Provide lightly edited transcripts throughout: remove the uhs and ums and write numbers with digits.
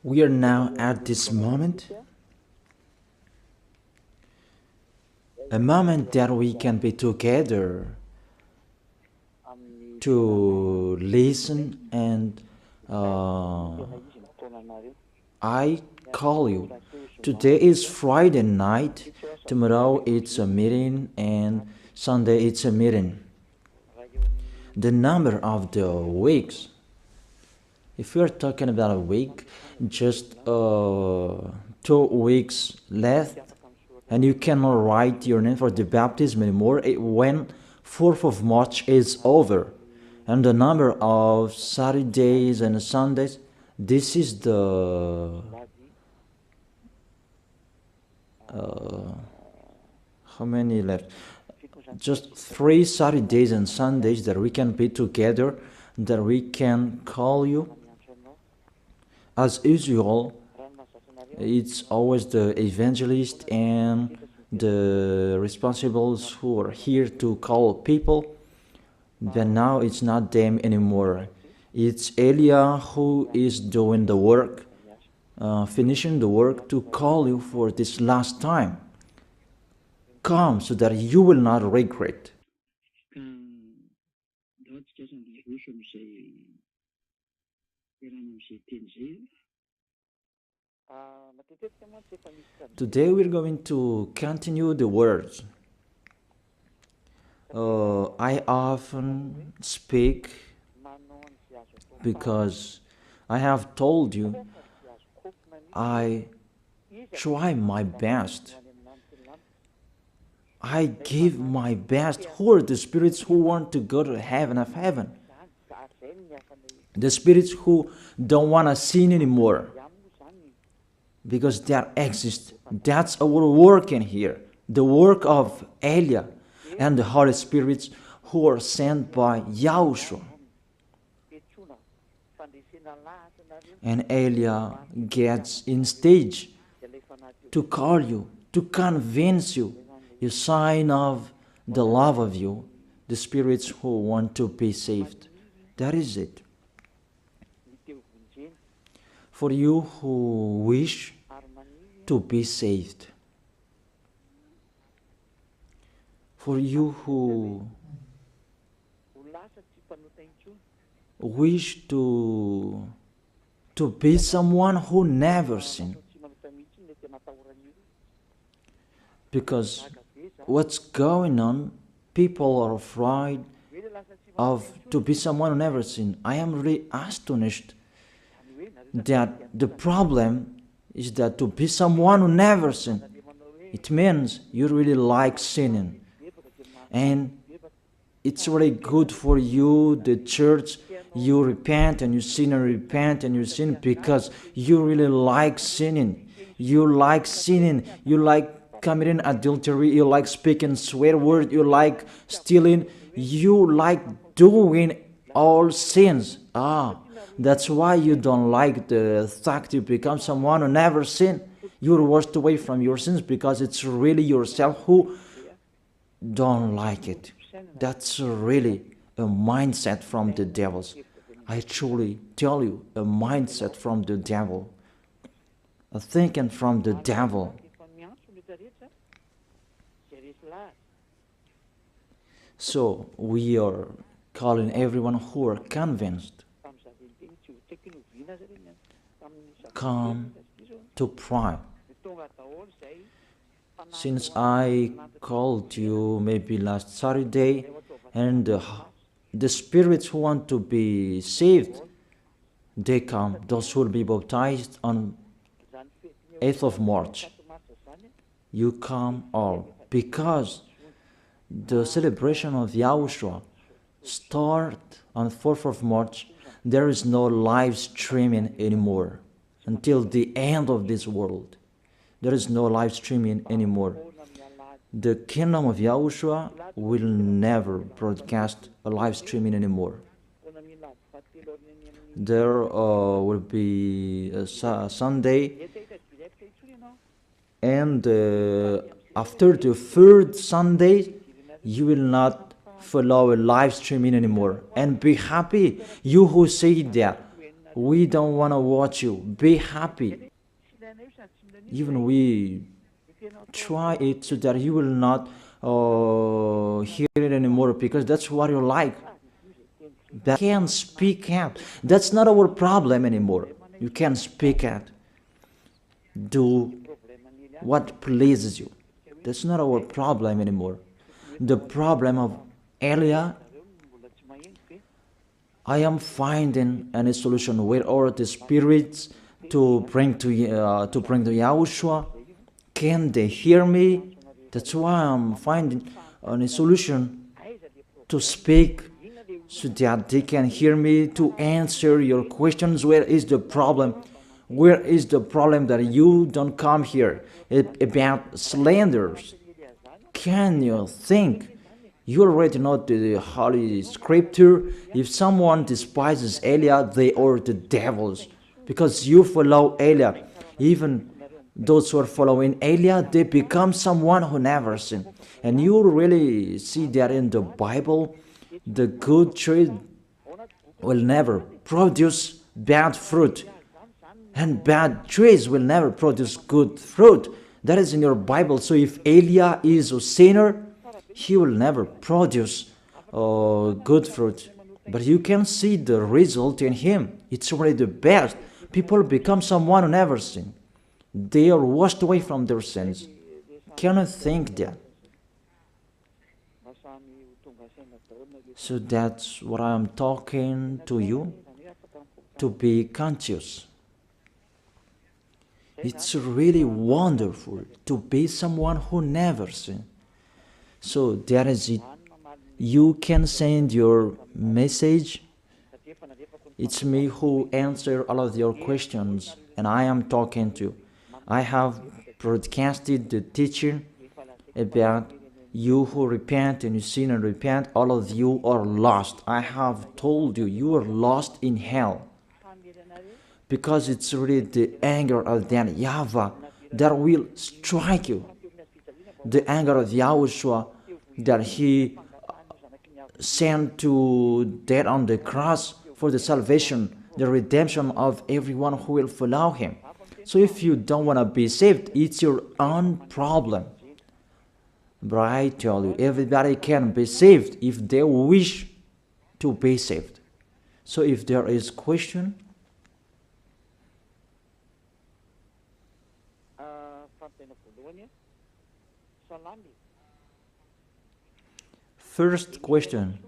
We are now at this moment, a moment that we can be together to listen and I call you. Today is Friday night, tomorrow it's a meeting, and Sunday it's a meeting. The number of the weeks, if we are talking about a week, just 2 weeks left, and you cannot write your name for the baptism anymore when 4th of March is over. And the number of Saturdays and Sundays, this is the how many left? Just 3 Saturdays and Sundays that we can be together, that we can call you. As usual, it's always the evangelist and the responsibles who are here to call people. But now it's not them anymore. It's Elia who is doing the work, finishing the work to call you for this last time. Come so that you will not regret. Today we're going to continue the words. I often speak because I have told you I try my best. I give my best. Who are the spirits who want to go to heaven of heaven? The spirits who don't want to sin anymore. Because that exists. That's our work in here. The work of Elia and the Holy Spirits who are sent by YAHOSHUAH. And Elia gets in stage to call you, to convince you, a sign of the love of you, the spirits who want to be saved. That is it. For you who wish to be saved, for you who wish to be someone who never sinned, because what's going on, people are afraid of to be someone who never sinned. I am really astonished that the problem is that to be someone who never sinned, it means you really like sinning. And it's really good for you, the church, you repent and you sin and repent and you sin because you really like sinning. You like sinning, you like committing adultery, you like speaking swear word, you like stealing, you like doing all sins. That's why you don't like the fact you become someone who never sinned. You're washed away from your sins because it's really yourself who don't like it. That's really a mindset from the devils. I truly tell you, a mindset from the devil. A thinking from the devil. So we are calling everyone who are convinced, come to pray. Since I called you maybe last Saturday, and the spirits who want to be saved, they come, those who will be baptized on 8th of March. You come all, because the celebration of YAHOSHUAH start on 4th of March. There is no live streaming anymore until the end of this world. There is no live streaming anymore. The kingdom of YAHOSHUAH will never broadcast a live streaming anymore. There will be a Sunday, and after the third Sunday, you will not follow a live streaming anymore. And be happy, you who say that. We don't want to watch you. Be happy. Even we try it so that you will not hear it anymore, because that's what you like. That can't speak out. That's not our problem anymore. You can speak out. Do what pleases you. That's not our problem anymore. The problem of Elia, I am finding a solution where all the spirits to bring to YAHOSHUAH. Can they hear me? That's why I'm finding a solution to speak so that they can hear me, to answer your questions. Where is the problem? Where is the problem that you don't come here about slanders? Can you think? You already know the Holy Scripture. If someone despises Elia, they are the devils, because you follow Elia. Even those who are following Elia, they become someone who never sinned. And you really see that in the Bible. The good tree will never produce bad fruit, and bad trees will never produce good fruit. That is in your Bible. So if Elia is a sinner, he will never produce good fruit. But you can see the result in him. It's already the best. People become someone who never sinned. They are washed away from their sins. Can you think that? So that's what I'm talking to you, to be conscious. It's really wonderful to be someone who never sinned. So that is it. You can send your message. It's me who answer all of your questions, and I am talking to you. I have broadcasted the teaching about you who repent and you sin and repent. All of you are lost. I have told you, you are lost in hell, because it's really the anger of that YAHVAH that will strike you. The anger of YAHOSHUAH that he sent to death on the cross for the salvation, the redemption of everyone who will follow him. So if you don't want to be saved, it's your own problem. But I tell you, everybody can be saved if they wish to be saved. So if there is question, first question.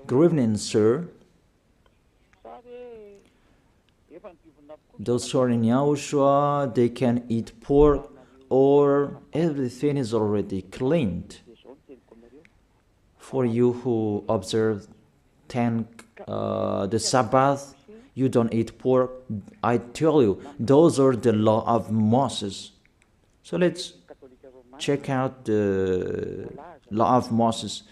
Good evening, sir. Those who are in YAHOSHUAH, they can eat pork, or everything is already cleaned. For you who observe the Sabbath, you don't eat pork. I tell you, those are the law of Moses. So let's check out the law of Moses.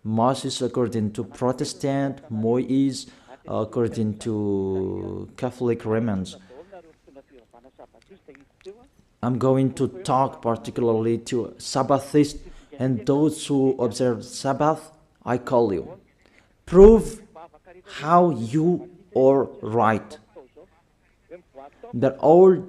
Moses according to Protestant, Moshè according to Catholic Romans. I'm going to talk particularly to Sabbathists and those who observe Sabbath. I call you. Prove how you are right. That all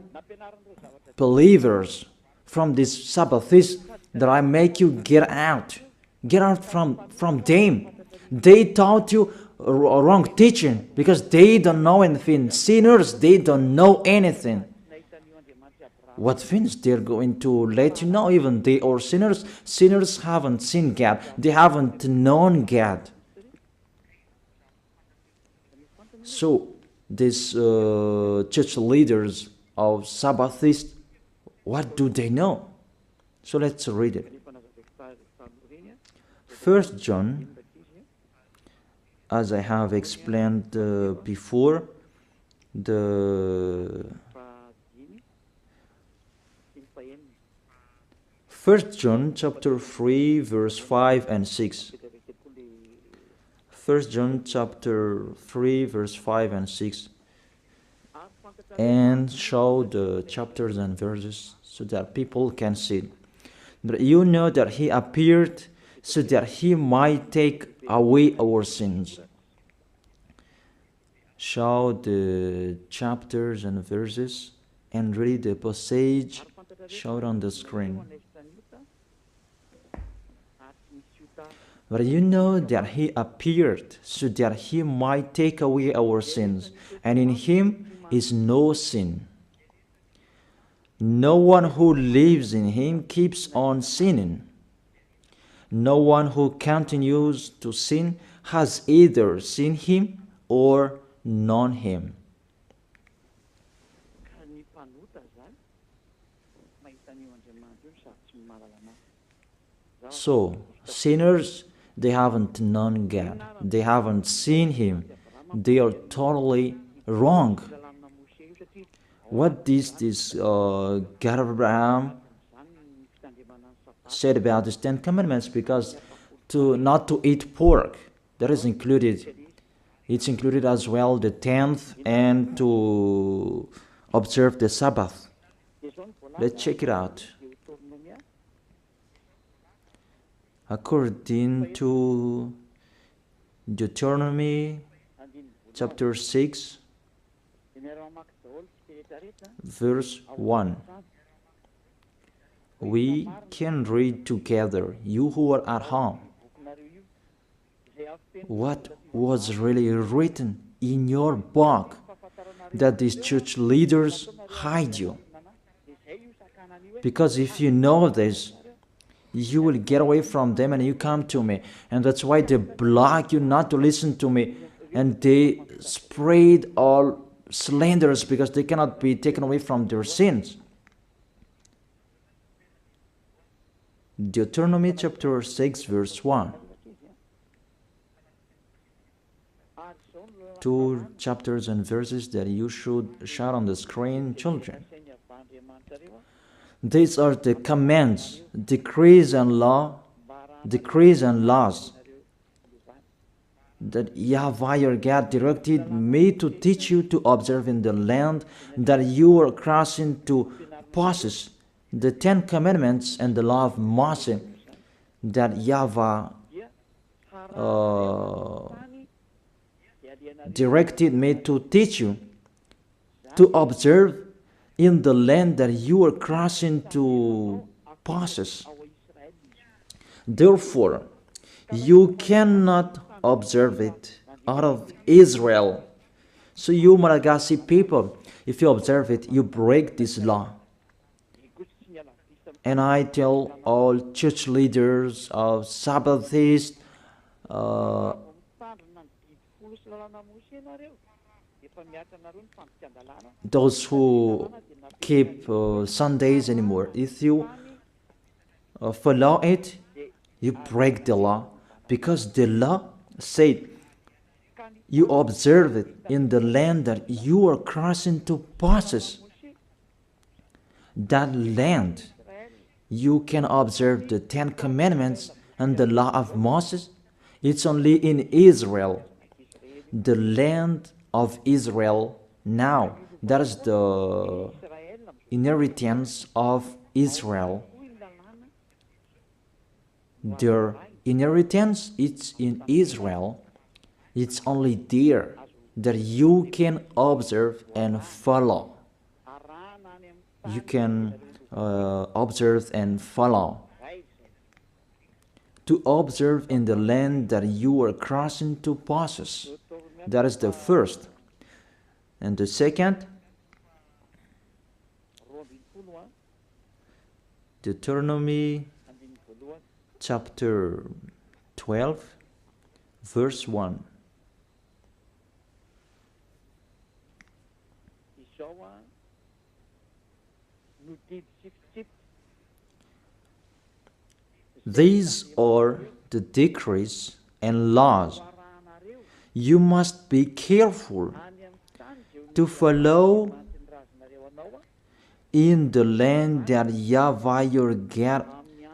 believers from this Sabbathists, that I make you get out. Get out from them. They taught you wrong teaching because they don't know anything. Sinners, they don't know anything. What things they're going to let you know? Even they are sinners. Sinners haven't seen God. They haven't known God. So these church leaders of Sabbathists, what do they know? So let's read it. 1 John, as I have explained before, the 1 John chapter 3 verse 5 and 6. 1 John chapter 3 verse 5 and 6. And show the chapters and verses so that people can see. But you know that he appeared so that he might take away our sins. show the chapters and verses and read the passage showed on the screen. But you know that he appeared so that he might take away our sins, and in him is no sin. No one who lives in him keeps on sinning. No one who continues to sin has either seen him or known him. So, sinners, they haven't known God. They haven't seen him. They are totally wrong. What is this God of Abraham said about the 10 Commandments? Because not to eat pork, that is included. It's included as well the 10th and to observe the Sabbath. Let's check it out. According to Deuteronomy chapter 6, verse 1. We can read together, you who are at home, what was really written in your book that these church leaders hide you. Because if you know this, you will get away from them and you come to me. And that's why they block you not to listen to me. And they spread all slanders because they cannot be taken away from their sins. Deuteronomy chapter 6 verse 1. 2 chapters and verses that you should shout on the screen, children. These are the commands, decrees and laws that YAHVAH your God directed me to teach you to observe in the land that you are crossing to possess, the 10 Commandments and the law of Moshè that YAHVAH directed me to teach you to observe in the land that you are crossing to possess. Therefore, you cannot observe it out of Israel. So you Malagasy people, if you observe it, you break this law. And I tell all church leaders of Sabbathists, those who keep Sundays anymore, if you follow it, you break the law, because the law said you observe it in the land that you are crossing to possess. That land, you can observe the 10 Commandments and the law of Moses. It's only in Israel, the land of Israel now. That is the inheritance of Israel. Their inheritance, it's in Israel. It's only there that you can observe and follow. You can observe and follow. To observe in the land that you are crossing to possess. That is the first. And the second, Deuteronomy chapter 12, verse 1. These are the decrees and laws you must be careful to follow in the land that YAHVAH your God,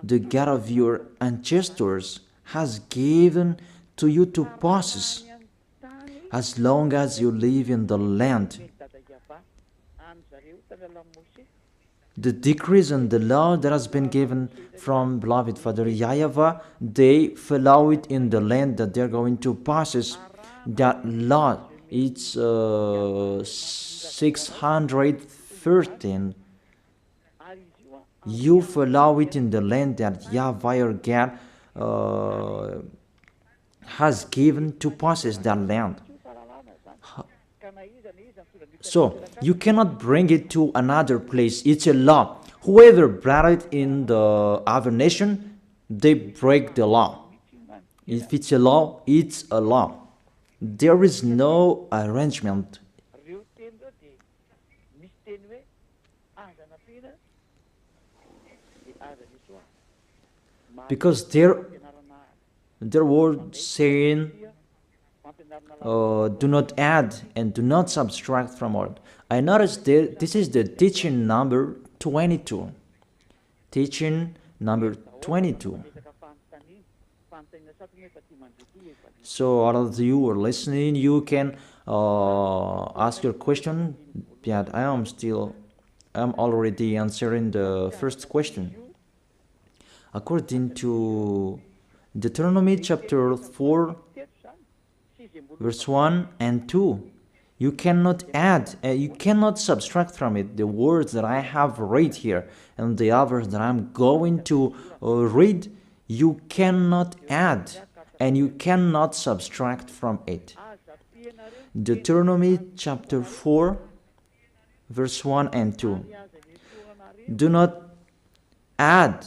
the God of your ancestors, has given to you to possess, as long as you live in the land. The decrees and the law that has been given from beloved Father YAHVAH, they follow it in the land that they're going to possess. That law, It's 613. You follow it in the land that YAHVAH your God has given to possess that land. So you cannot bring it to another place. It's a law. Whoever brought it in the other nation, they break the law. If it's a law, it's a law. There is no arrangement. Because their word saying, do not add and do not subtract from it. I noticed this is the teaching number 22. Teaching number 22. So all of you who are listening, you can ask your question. Yeah, I'm already answering the first question. According to Deuteronomy chapter 4, verse 1 and 2, you cannot add, you cannot subtract from it the words that I have read here and the others that I'm going to read. You cannot add and you cannot subtract from it. Deuteronomy chapter 4, verse 1 and 2. Do not add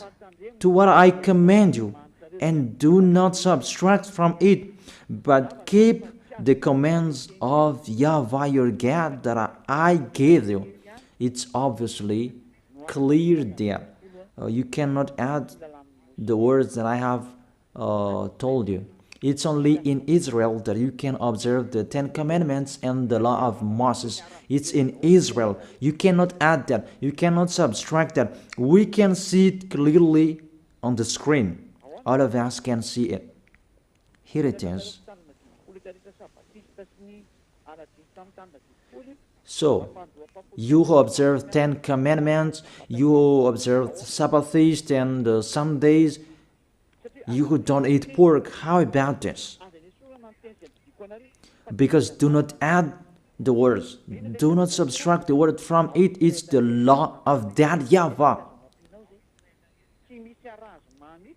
to what I command you, and do not subtract from it, but keep the commands of YAHVAH your God that I gave you. It's obviously clear there. You cannot add the words that I have told you. It's only in Israel that you can observe the 10 Commandments and the law of Moses. It's in Israel. You cannot add that. You cannot subtract that. We can see it clearly on the screen. All of us can see it. Here it is. So, you who observe 10 Commandments, you who observe Sabbath feast and Sundays, you who don't eat pork, how about this? Because do not add the words, do not subtract the word from it. It's the law of that YAHVAH.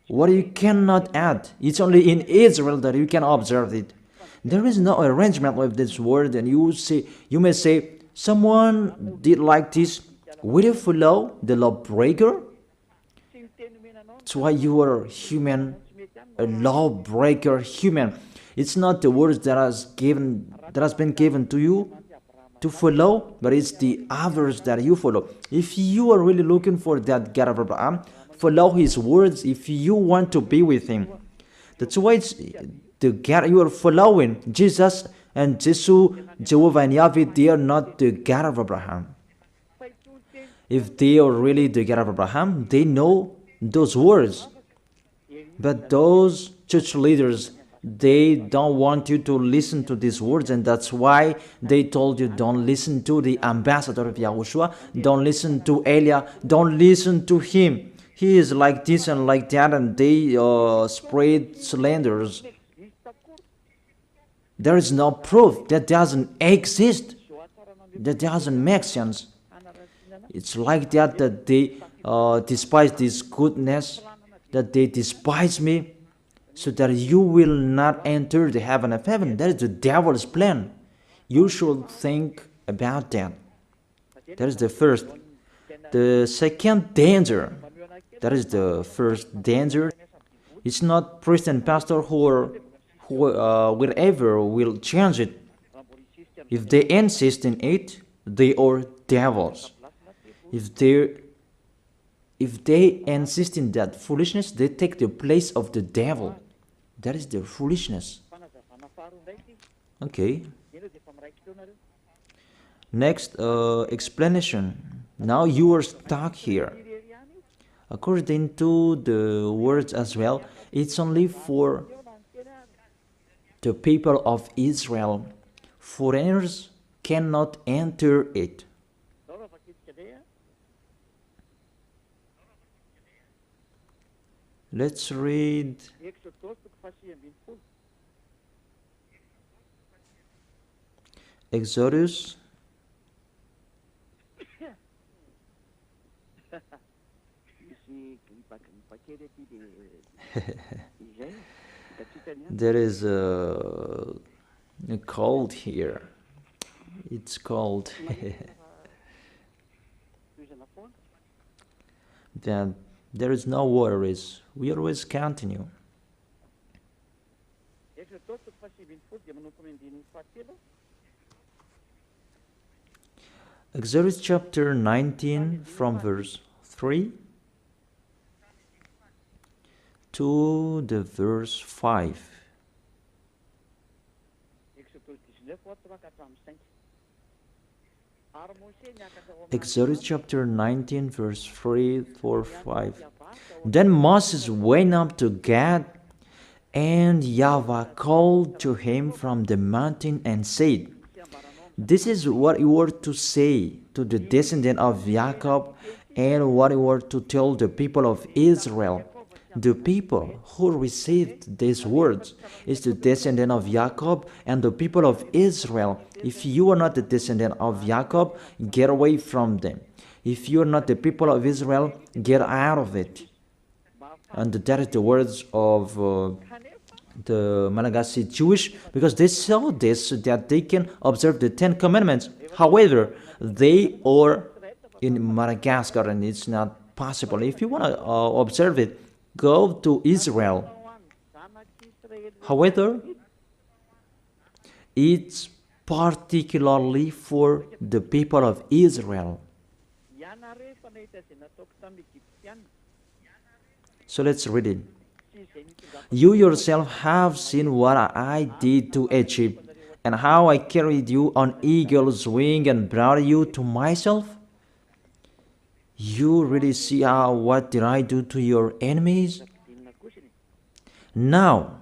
What you cannot add, it's only in Israel that you can observe it. There is no arrangement with this word, and you may say, someone did like this. Will you follow the lawbreaker? That's why you are human, a lawbreaker human. It's not the words that has been given to you to follow, but it's the others that you follow. If you are really looking for that God of Abraham, follow his words if you want to be with him. That's why it's the God you are following. Jesus and Jesus, Jehovah and Yahweh, they are not the God of Abraham. If they are really the God of Abraham, they know those words. But those church leaders, they don't want you to listen to these words, and that's why they told you don't listen to the ambassador of YAHOSHUAH, don't listen to Elia, don't listen to him. He is like this and like that, and they spread slanders. There is no proof. That doesn't exist. That doesn't make sense. It's like that they despise this goodness, that they despise me, so that you will not enter the heaven of heaven. That is the devil's plan. You should think about that. That is the first. The second danger, that is the first danger. It's not priest and pastor who wherever will change it. If they insist in it, they are devils. If they insist in that foolishness, they take the place of the devil. That is their foolishness. Okay. Next, explanation. Now you are stuck here. According to the words as well, it's only for the people of Israel. Foreigners cannot enter it. Let's read Exodus there is a cold here. It's cold. Then there is no worries. We always continue. Exodus chapter 19 from verse 3 to the verse 5. Exodus chapter 19 verse 3 4 5. Then Moses went up to Gad, and YAHVAH called to him from the mountain and said, "This is what you were to say to the descendant of Jacob, and what you were to tell the people of Israel." The people who received these words is the descendant of Jacob and the people of Israel. If you are not the descendant of Jacob, get away from them. If you are not the people of Israel, get out of it. And that is the words of the Malagasy Jewish, because they saw this so that they can observe the 10 Commandments. However, they are in Madagascar and it's not possible. If you want to observe it, go to Israel. However, it's particularly for the people of Israel. So let's read it. You yourself have seen what I did to Egypt, and how I carried you on eagle's wing and brought you to myself. You really see what did I do to your enemies? Now,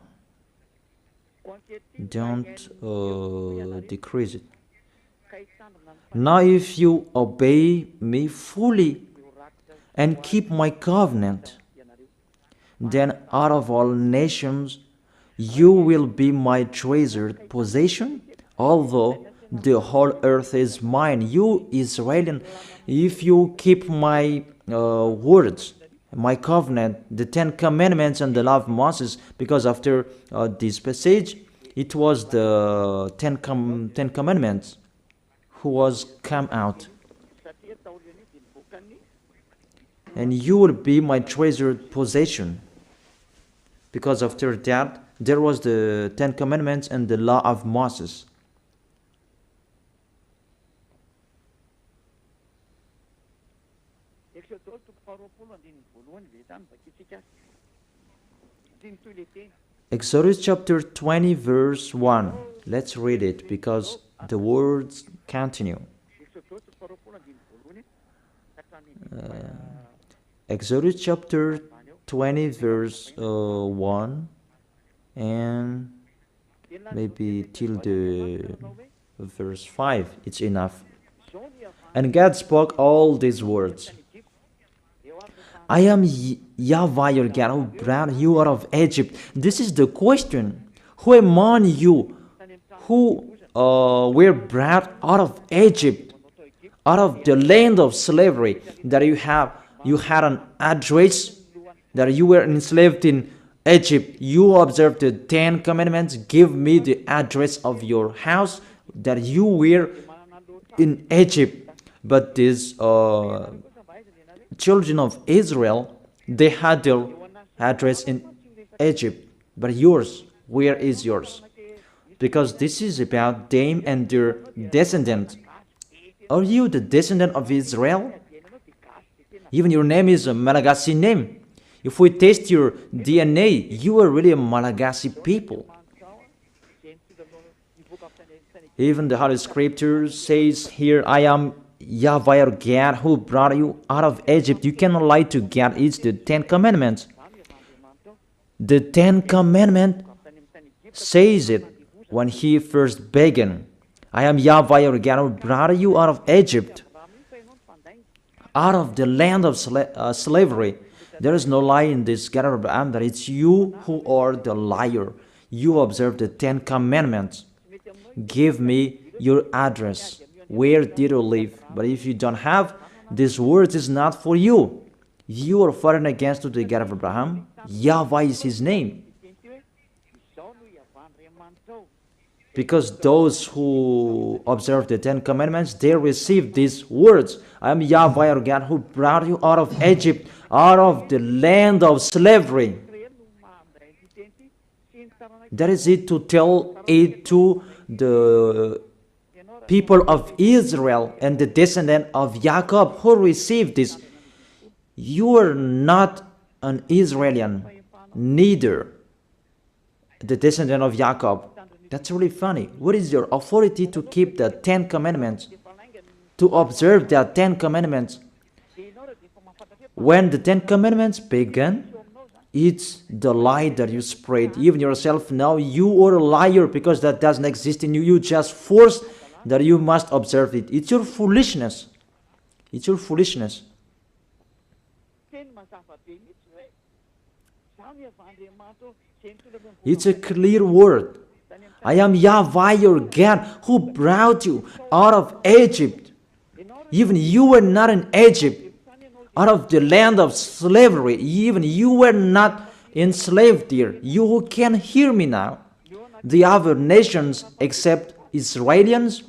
don't decrease it. Now if you obey me fully and keep my covenant, then out of all nations you will be my treasured possession, although the whole earth is mine. You Israelian, if you keep my words, my covenant, the 10 Commandments and the law of Moses, because after this passage, it was the 10 Commandments who was come out. And you will be my treasured possession. Because after that, there was the 10 Commandments and the law of Moses. Exodus chapter 20 verse 1. Let's read it because the words continue. Exodus chapter 20 verse 1 and maybe till the verse 5. It's enough. And God spoke all these words. I am YAHVAH your God who brought you out of Egypt. This is the question. Who among you who were brought out of Egypt, out of the land of slavery, that you had an address, that you were enslaved in Egypt, you observed the 10 Commandments, give me the address of your house, that you were in Egypt. But these children of Israel, they had their address in Egypt. But yours, where is yours? Because this is about them and their descendants. Are you the descendant of Israel? Even your name is a Malagasy name. If we test your DNA, you are really a Malagasy people. Even the Holy Scripture says here, I am YAHVAH your God who brought you out of Egypt. You cannot lie to God. It's the 10 Commandments. The 10 Commandments says it when he first began. I am YAHVAH your God who brought you out of Egypt, out of the land of slavery. There is no lie in this God of Abraham, that it's you who are the liar. You observe the 10 Commandments. Give me your address. Where did you live? But if you don't have, this word is not for you. You are fighting against the God of Abraham. YAHVAH is his name. Because those who observe the Ten Commandments, they receive these words. I am YAHVAH your God who brought you out of Egypt, out of the land of slavery. That is it, to tell it to the people of Israel and the descendant of Jacob who received this. You are not an Israelian, neither the descendant of Jacob. That's really funny. What is your authority to keep the Ten Commandments, to observe the Ten Commandments? When the Ten Commandments began, it's the lie that you spread. Even yourself now, you are a liar, because that doesn't exist in you. You just force that you must observe it. It's your foolishness. It's your foolishness. It's a clear word. I am YAHVAH your God who brought you out of Egypt. Even you were not in Egypt, out of the land of slavery. Even you were not enslaved there. You who can hear me now, the other nations except Israelians,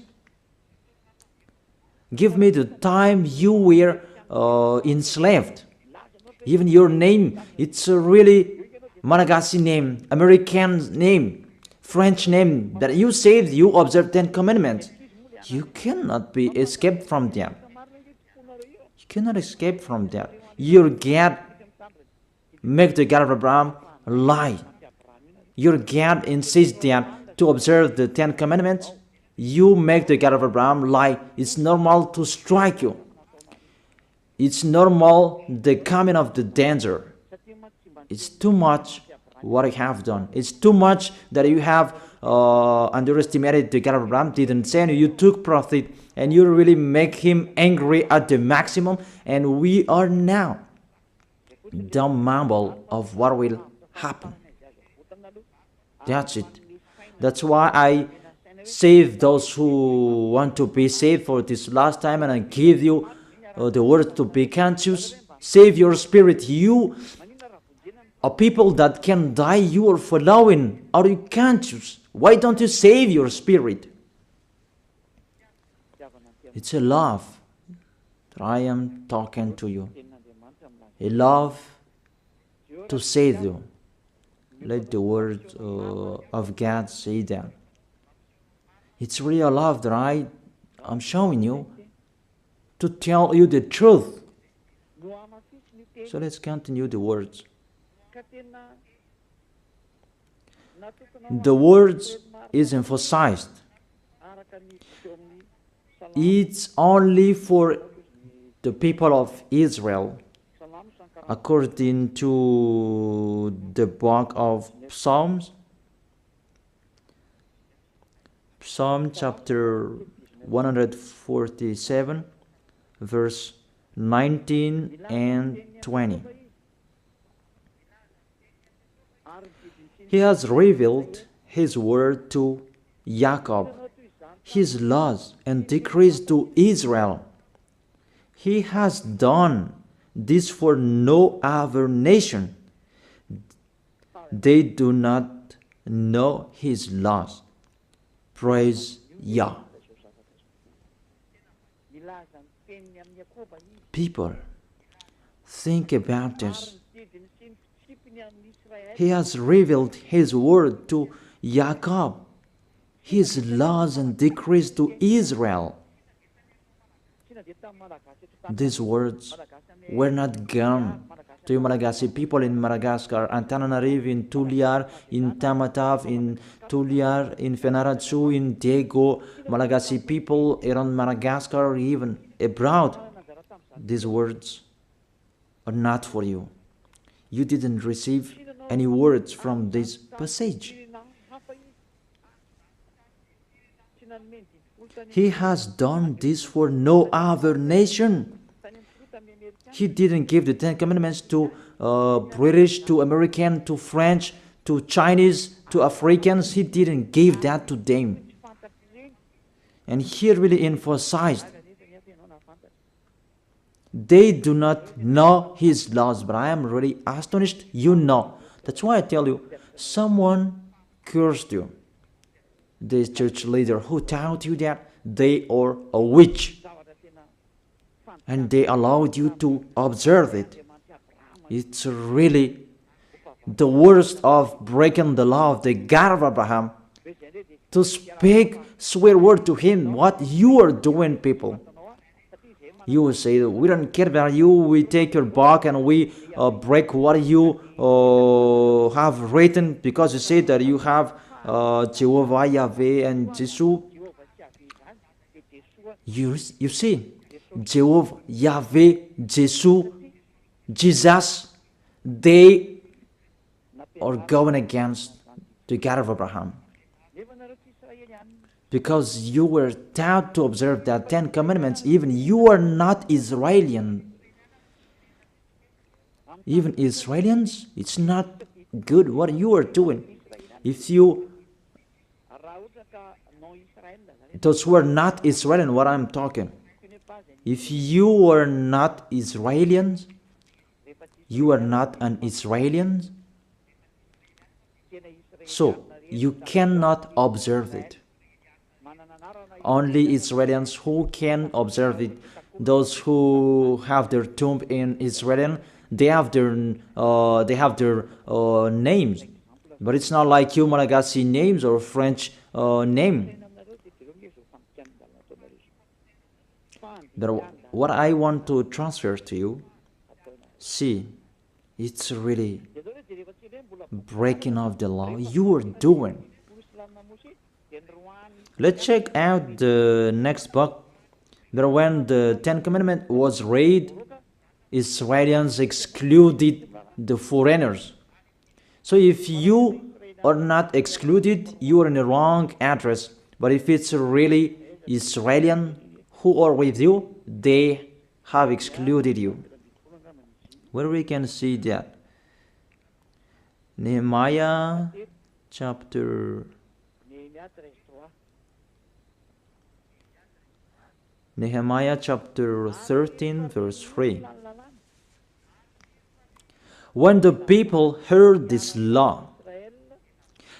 give me the time you were enslaved. Even your name, it's a really Malagasy name, American name, French name, that you saved, you observe 10 commandments. You cannot be escaped from them. You cannot escape from that. Your God make the God of Abraham lie. Your God insists that to observe the 10 commandments, you make the God of Abraham lie. It's normal to strike you. It's normal the coming of the danger. It's too much what I have done. It's too much that you have underestimated the God of Abraham, didn't send you. You took profit and you really make him angry at the maximum. And we are now the mumble of what will happen. That's it. That's why I save those who want to be saved for this last time, and I give you the word to be conscious. Save your spirit. You are people that can die. You are following. Are you conscious? Why don't you save your spirit? It's a love that I am talking to you. A love to save you. Let the word of God say that. It's really a love that I am showing you to tell you the truth. So let's continue the words. The words is emphasized. It's only for the people of Israel, according to the book of Psalms. Psalm chapter 147, verse 19 and 20. He has revealed his word to Jacob, his laws and decrees to Israel. He has done this for no other nation. They do not know his laws. Praise Yah. People, think about this. He has revealed his word to Jacob, his laws and decrees to Israel. These words were not gone to Malagasy people in Madagascar, Antananarivo, in Tuliar, in Tamatave, in Tuliar, in Fenaratsu, in Dago, Malagasy people around Madagascar, or even abroad. These words are not for you. You didn't receive any words from this passage. He has done this for no other nation. He didn't give the 10 commandments to British, to American, to French, to Chinese, to Africans. He didn't give that to them. And he really emphasized, they do not know his laws, but I am really astonished you know. That's why I tell you, someone cursed you. This church leader who taught you that they are a witch. And they allowed you to observe it. It's really the worst of breaking the law of the God of Abraham. To speak swear word to him, what you are doing, people. You will say, we don't care about you, we take your book and we break what you have written, because you say that you have Jehovah, Yahweh, and Jesus. You see, Jehovah, Yahweh, Jesus, they are going against the God of Abraham. Because you were taught to observe the 10 Commandments, even you are not Israelian. Even Israelians, it's not good what you are doing. If you, those who are not Israelian, what I'm talking, if you are not Israelians, you are not an Israelian, so you cannot observe it. Only Israelians who can observe it. Those who have their tomb in Israel, they have their names, but it's not like you Malagasy names or French name. But what I want to transfer to you, see, it's really breaking of the law you are doing. Let's check out the next book. That when the 10 Commandments was read, Israelians excluded the foreigners. So if you are not excluded, you are in the wrong address. But if it's really Israelian who are with you, they have excluded you. Where we can see that? Nehemiah chapter 13, verse 3. When the people heard this law,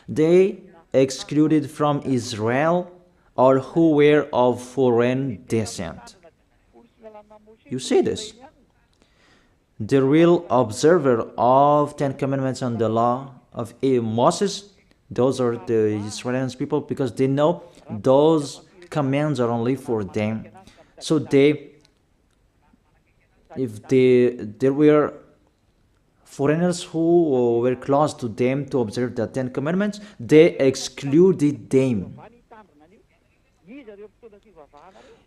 they excluded from Israel all who were of foreign descent. You see this? The real observer of 10 Commandments and the law of Moses, those are the Israeli people, because they know those commands are only for them. So if there were foreigners who were close to them to observe the 10 Commandments, they excluded them.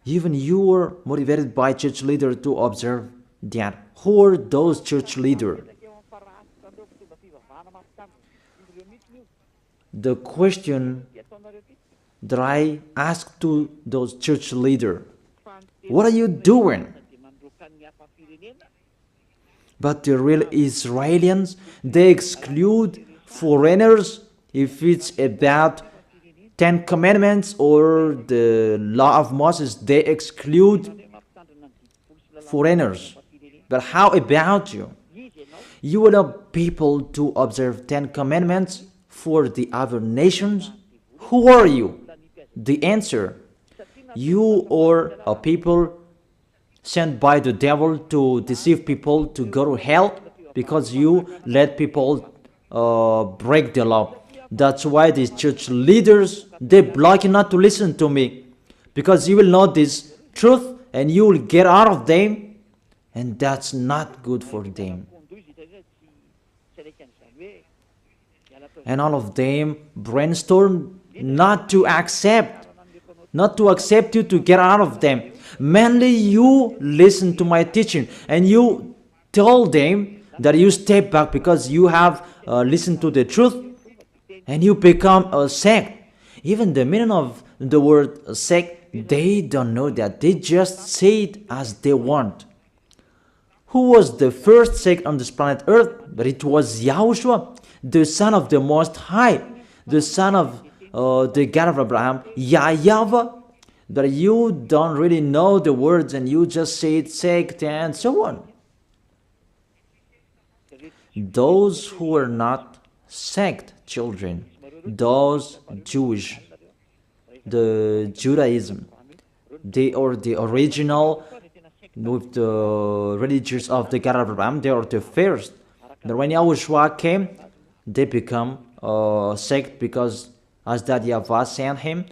Even you were motivated by church leader to observe that. Who are those church leaders? The question that I asked to those church leaders, what are you doing? But the real Israelians, they exclude foreigners if it's about 10 Commandments or the law of Moses. They exclude foreigners. But how about you? You will have people to observe 10 Commandments for the other nations? Who are you? The answer, you are a people sent by the devil to deceive people to go to hell because you let people break the law. That's why these church leaders, they block you not to listen to me, because you will know this truth and you will get out of them, and that's not good for them. And all of them brainstorm not to accept you to get out of them. Mainly you listen to my teaching and you tell them that you step back because you have listened to the truth and you become a sect. Even the meaning of the word sect, they don't know that. They just say it as they want. Who was the first sect on this planet Earth? But it was YAHOSHUAH, the son of the Most High, the son of the God of Abraham, YAHVAH, that you don't really know the words and you just say it sect and so on. Those who are not sect children, those Jewish, the Judaism, they are the original with the religions of the God of Abraham. They are the first. But when YAHOSHUAH came, they become a sect because as that YAHVAH sent him,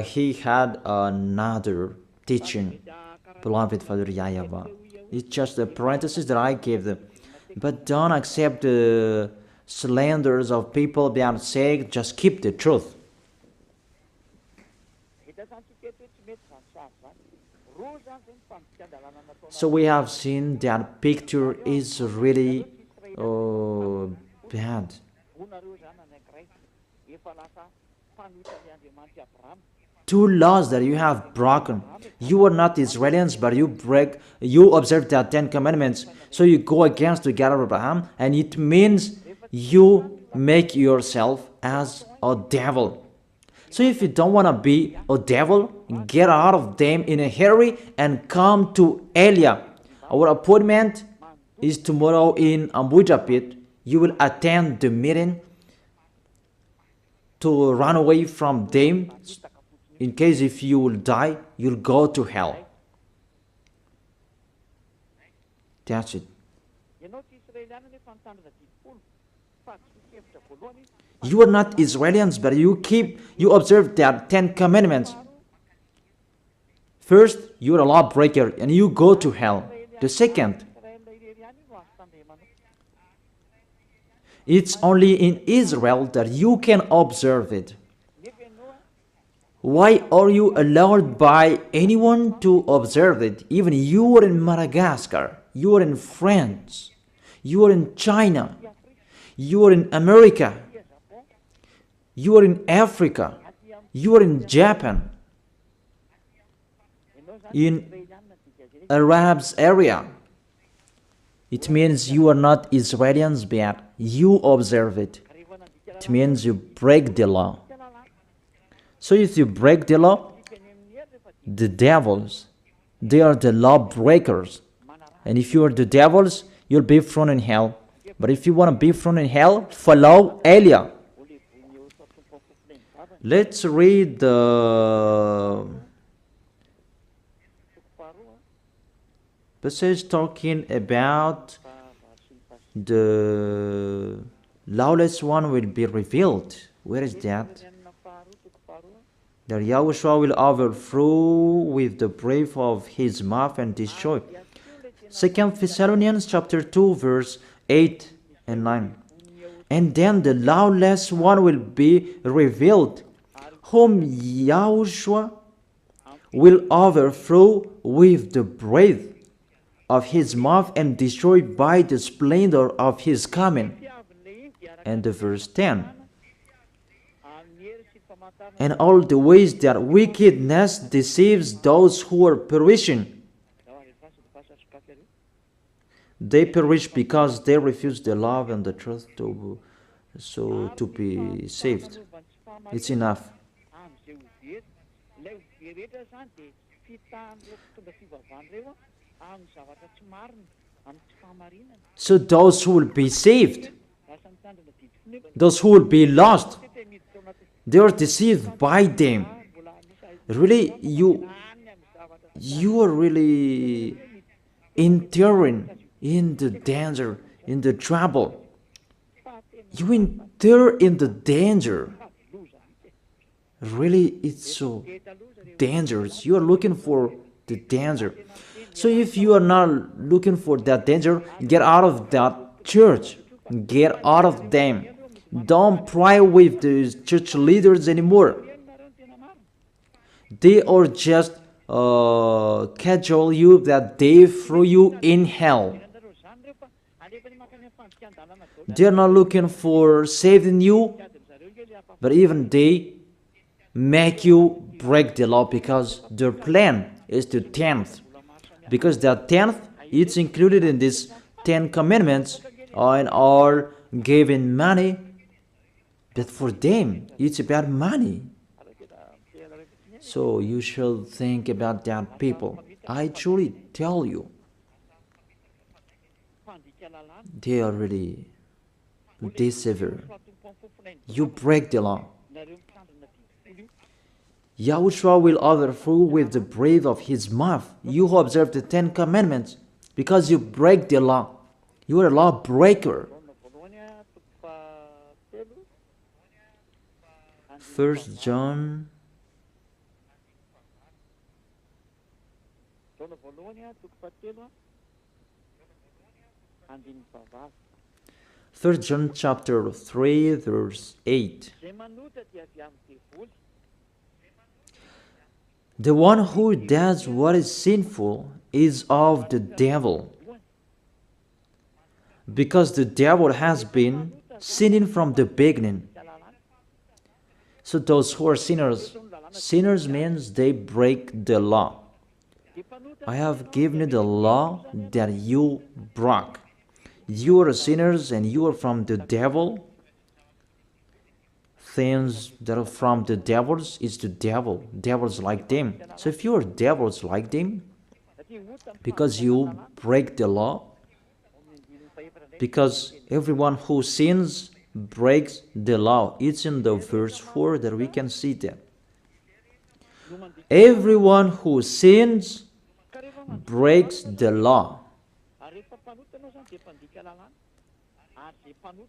he had another teaching. Beloved Father YAHVAH, it's just a parenthesis that I gave them. But don't accept the slanders of people being sect. Just keep the truth. So we have seen that picture is really bad. Two laws that you have broken. You are not Israelis, but you observe the 10 commandments. So you go against the God of Abraham, and it means you make yourself as a devil. So if you don't want to be a devil, get out of them in a hurry and come to Elia. Our appointment is tomorrow in Ambuja Pit. You will attend the meeting to run away from them. In case if you will die, you'll go to hell. That's it. You are not Israelis, but you observe the 10 commandments. First, you are a lawbreaker and you go to hell. The second, it's only in Israel that you can observe it. Why are you allowed by anyone to observe it? Even you are in Madagascar, you are in France, you are in China, you are in America, you are in Africa, you are in Japan, in Arabs area. It means you are not Israelis, but you observe it. It means you break the law. So if you break the law, the devils, they are the law breakers. And if you are the devils, you'll be thrown in hell. But if you want to be thrown in hell, follow Elia. Let's read the passage talking about the lawless one will be revealed. Where is that? That YAHOSHUAH will overthrow with the breath of his mouth and destroy. 2 Thessalonians chapter 2 verse 8 and 9. And then the lawless one will be revealed, whom YAHOSHUAH will overthrow with the breath of his mouth and destroy by the splendor of his coming. And the verse 10. And all the ways that wickedness deceives those who are perishing. They perish because they refuse the love and the truth to be saved. It's enough. So those who will be saved, those who will be lost, they are deceived by them. Really, you are really entering in the danger, in the trouble. You enter in the danger. Really, it's so dangerous. You are looking for the danger. So if you are not looking for that danger, get out of that church. Get out of them. Don't pray with the church leaders anymore. They are just cajole you that they throw you in hell. They are not looking for saving you, but even they make you break the law because their plan is the 10th. Because the 10th, it's included in these 10 commandments and are given money. But for them, it's about money. So you should think about that, people. I truly tell you, they are really severe. You break the law. Yahushua will overthrow with the breath of his mouth. You who observe the 10 Commandments, because you break the law. You are a lawbreaker. 1 John 3 John chapter 3 verse 8. The one who does what is sinful is of the devil, because the devil has been sinning from the beginning. So those who are sinners, sinners means they break the law. I have given you the law that you broke. You are sinners and you are from the devil. Things that are from the devils is the devil. Devils like them. So if you are devils like them, because you break the law, because everyone who sins breaks the law. It's in the verse 4 that we can see that. Everyone who sins breaks the law.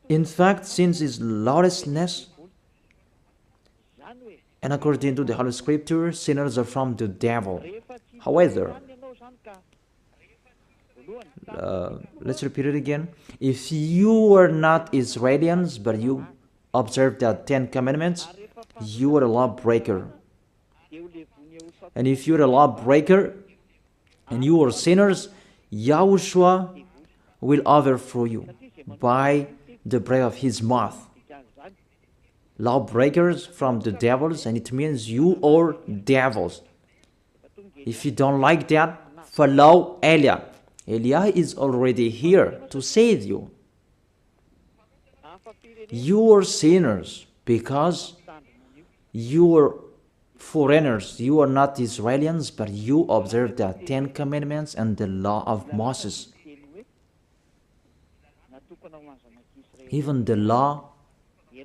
In fact, sin is lawlessness. And according to the Holy Scripture, sinners are from the devil. However, let's repeat it again. If you are not Israelians, but you observe the 10 Commandments, you are a lawbreaker. And if you are a lawbreaker and you are sinners, Yahushua will overthrow you by the breath of his mouth. Lawbreakers from the devils, and it means you are devils. If you don't like that, follow Eliah. Eliah is already here to save you. You are sinners because you are foreigners. You are not Israelians, but you observe the 10 Commandments and the law of Moses. Even the law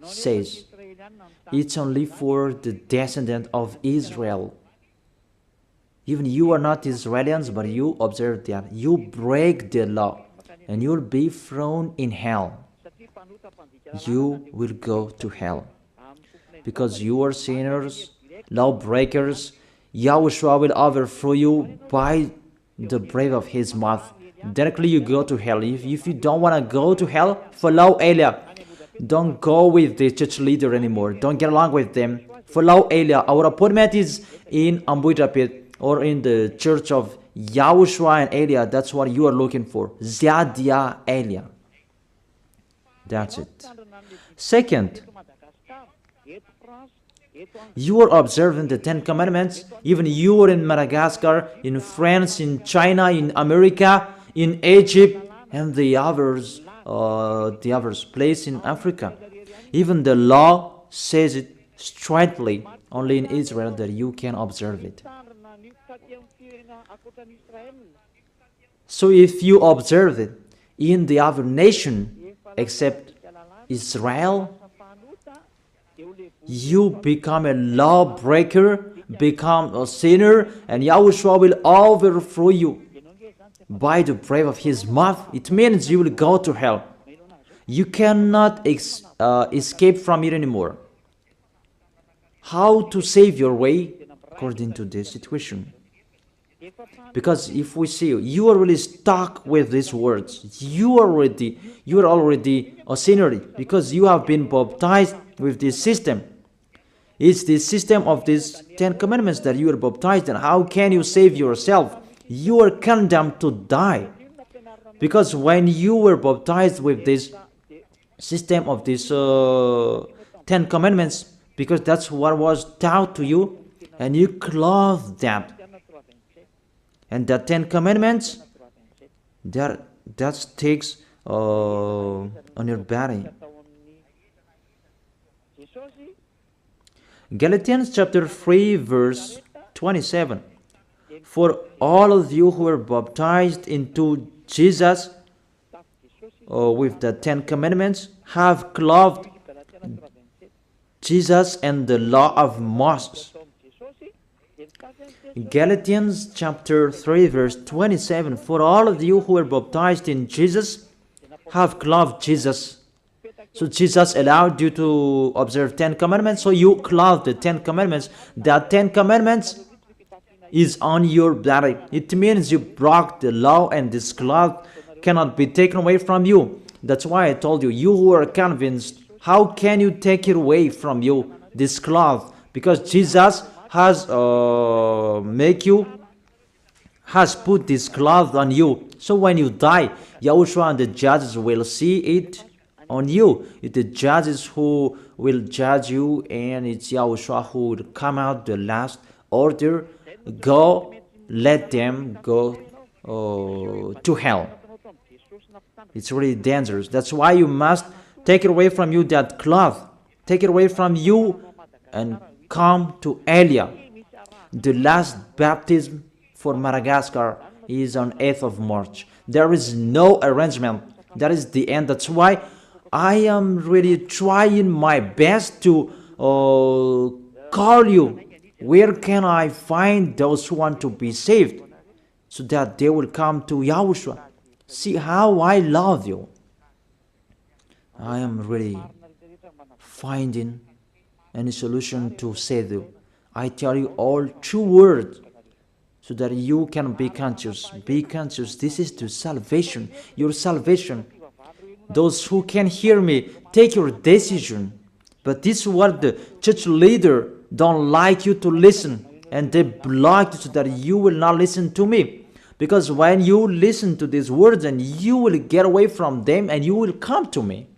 says it's only for the descendant of Israel. Even you are not Israelians, but you observe that. You break the law, and you'll be thrown in hell. You will go to hell. Because you are sinners, lawbreakers, Yahushua will overthrow you by the breath of his mouth. Directly you go to hell. If you don't want to go to hell, follow Eliah. Don't go with the church leader anymore. Don't get along with them. Follow Eliah. Our appointment is in Ambuitapit, or in the church of Yahushua and Eliah. That's what you are looking for. Ziadia Eliah. That's it. Second, you are observing the 10 Commandments. Even you are in Madagascar, in France, in China, in America, in Egypt, and the others place in Africa. Even the law says it straightly, only in Israel that you can observe it. So if you observe it in the other nation except Israel, you become a lawbreaker, become a sinner, and Yahushua will overthrow you by the breath of his mouth. It means you will go to hell. You cannot escape from it anymore. How to save your way according to this situation? Because if we see you are really stuck with these words, you are already a sinner because you have been baptized with this system. It's the system of these 10 Commandments that you are baptized in. How can you save yourself? You are condemned to die. Because when you were baptized with this system of these 10 Commandments, because that's what was taught to you, and you clothe that. And the 10 Commandments, that takes on your body. Galatians chapter 3 verse 27. For all of you who were baptized into Jesus with the 10 commandments have clothed Jesus and the law of Moses. Galatians chapter 3 verse 27. For all of you who were baptized in Jesus have clothed Jesus. So Jesus allowed you to observe 10 commandments, so you clothed the 10 commandments. The 10 commandments is on your body. It means you broke the law, and this cloth cannot be taken away from you. That's why I told you, you who are convinced, how can you take it away from you, this cloth? Because Jesus has put this cloth on you. So when you die, Yahushua and the judges will see it on you. It's the judges who will judge you, and it's Yahushua who will come out the last order. Go, let them go to hell. It's really dangerous. That's why you must take it away from you, that cloth. Take it away from you and come to Elia. The last baptism for Madagascar is on 8th of March. There is no arrangement. That is the end. That's why I am really trying my best to call you. Where can I find those who want to be saved, so that they will come to Yahushua? See how I love you. I am really finding any solution to save you. I tell you all true words, so that you can be conscious. Be conscious. This is the salvation, your salvation. Those who can hear me, take your decision. But this is what the church leader don't like you to listen, and they block you so that you will not listen to me. Because when you listen to these words, and you will get away from them, and you will come to me.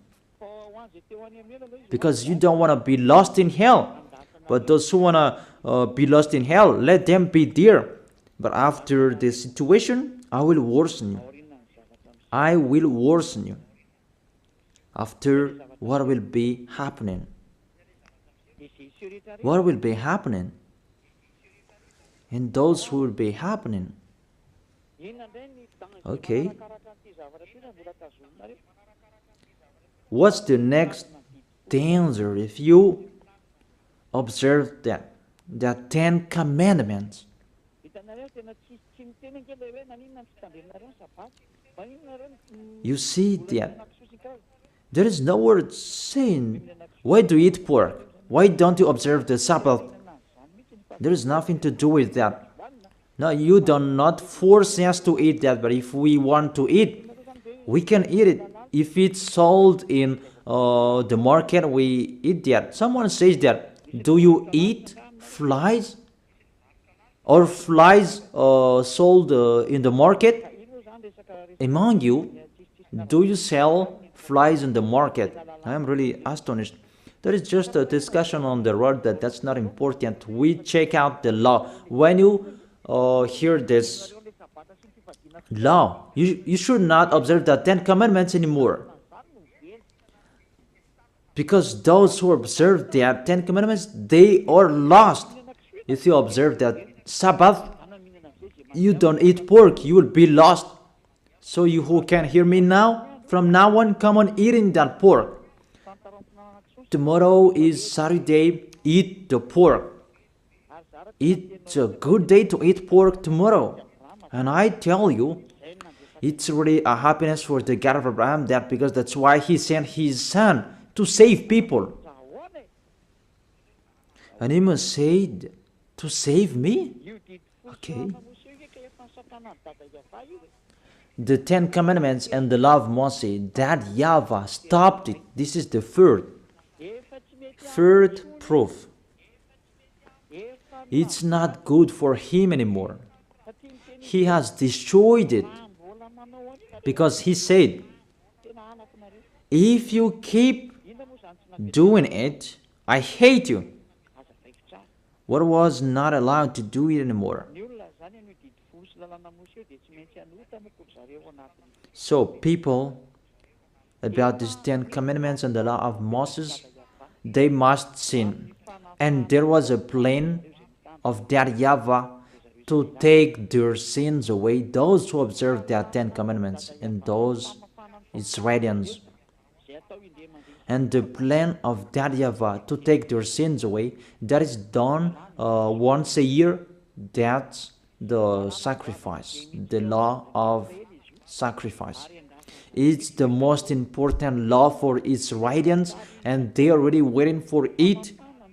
Because you don't want to be lost in hell. But those who want to be lost in hell, let them be there. But after this situation, I will worsen you. I will worsen you. After, what will be happening? What will be happening? And those who will be happening. Okay. What's the next danger if you observe that? The 10 commandments. You see that there is no word saying, why do you eat pork? Why don't you observe the Sabbath? There is nothing to do with that. No, you do not force us to eat that, but if we want to eat, we can eat it. If it's sold in the market, we eat that. Someone says that, do you eat flies? Or flies sold in the market? Among you, do you sell flies in the market? I am really astonished. There is just a discussion on the road that's not important. We check out the law. When you hear this law, you should not observe the 10 commandments anymore. Because those who observe the 10 commandments, they are lost. If you observe that Sabbath, you don't eat pork, you will be lost. So you who can hear me now, from now on, come on eating that pork. Tomorrow is Saturday, eat the pork. It's a good day to eat pork tomorrow. And I tell you, it's really a happiness for the God of Abraham, that because that's why he sent his son to save people. And he must say, to save me? Okay. The 10 commandments and the law of Moshè, that YAHVAH stopped it. This is the third proof. It's not good for him anymore. He has destroyed it. Because he said, if you keep doing it, I hate you. What was not allowed to do it anymore? So people, about these 10 commandments and the law of Moses, they must sin. And there was a plan of that YAHVAH to take their sins away, those who observe their 10 commandments, and those Israelians. And the plan of that YAHVAH to take their sins away, that is done once a year. That's the sacrifice, the law of sacrifice. It's the most important law for Israelians, and they are really waiting for it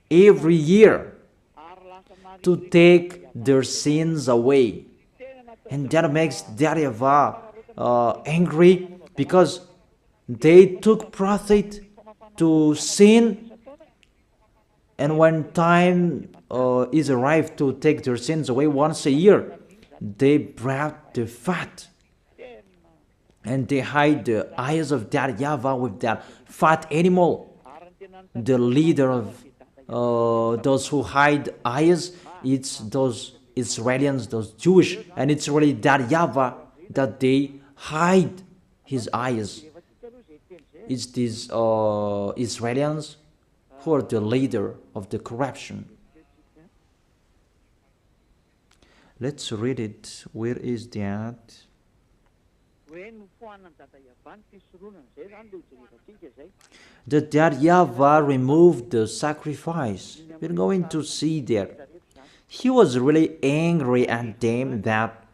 every year to take their sins away. And that makes that YAHVAH angry, because they took profit to sin, and when time is arrived to take their sins away once a year, they brought the fat, and they hide the eyes of that YAHVAH with that fat animal. The leader of those who hide eyes, it's those Israelians, those Jewish, and it's really that YAHVAH that they hide his eyes. It's these Israelians who are the leader of the corruption. Let's read it. Where is that? That YAHVAH removed the sacrifice. We're going to see there. He was really angry at them, that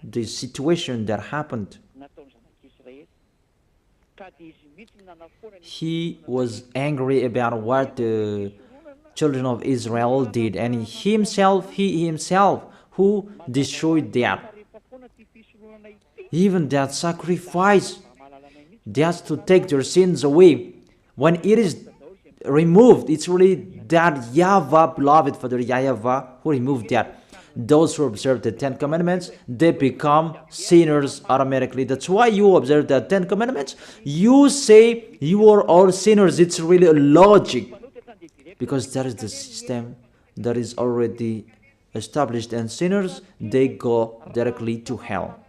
the situation that happened. He was angry about what the children of Israel did, and he himself who destroyed that. Even that sacrifice, just to take their sins away, when it is removed, it's really that YAHVAH, beloved Father YAHVAH, who removed that. Those who observe the 10 commandments, they become sinners automatically. That's why you observe the 10 commandments. You say you are all sinners. It's really a logic, because that is the system that is already established, and sinners, they go directly to hell.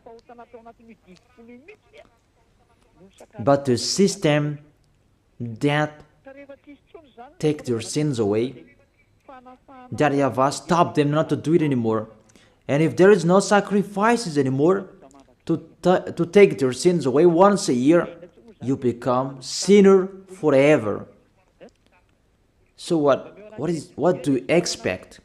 But the system that take their sins away, that YAHVAH stop them not to do it anymore. And if there is no sacrifices anymore to take their sins away once a year, you become sinner forever. So what do you expect?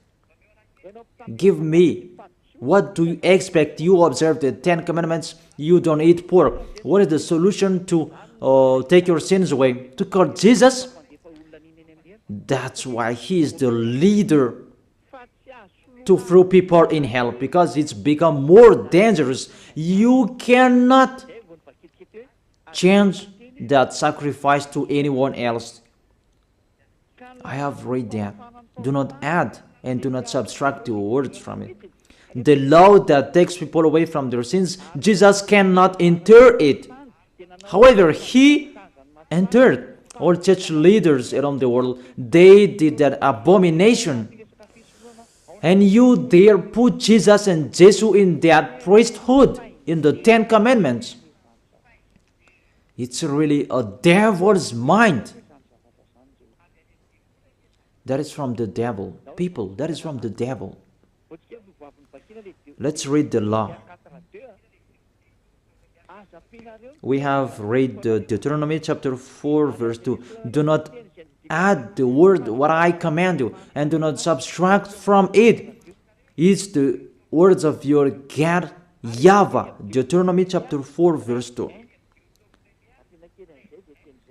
Give me. What do you expect? You observe the 10 commandments, you don't eat pork. What is the solution to take your sins away? To call Jesus? That's why he is the leader to throw people in hell, because it's become more dangerous. You cannot change that sacrifice to anyone else. I have read that. Do not add and do not subtract the words from it. The law that takes people away from their sins, Jesus cannot enter it. However, he entered. All church leaders around the world, they did that abomination. And you dare put Jesus and Jesus in that priesthood, in the 10 commandments. It's really a devil's mind. That is from the devil. People, that is from the devil. Let's read the law. We have read Deuteronomy chapter 4 verse 2. Do not add the word what I command you, and do not subtract from it. It's the words of your God YAHVAH. Deuteronomy chapter 4 verse 2.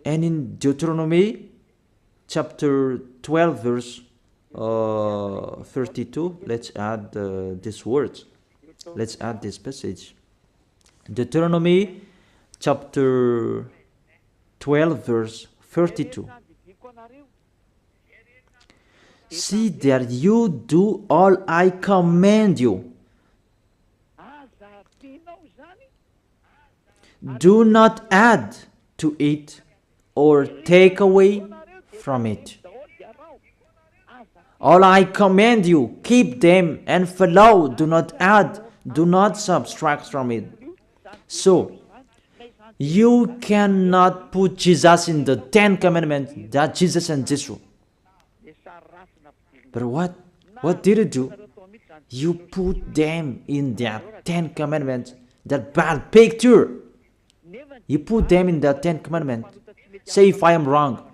And in Deuteronomy chapter 12 verse 32, let's add these words. Let's add this passage. Deuteronomy chapter 12 verse 32. See that you do all I command you. Do not add to it or take away from it. All I command you, keep them and follow. Do not add, do not subtract from it. So, you cannot put Jesus in the 10 commandments, that Jesus and Jesus. But what did you do? You put them in that 10 commandments, that bad picture. You put them in that 10 commandments. Say if I am wrong.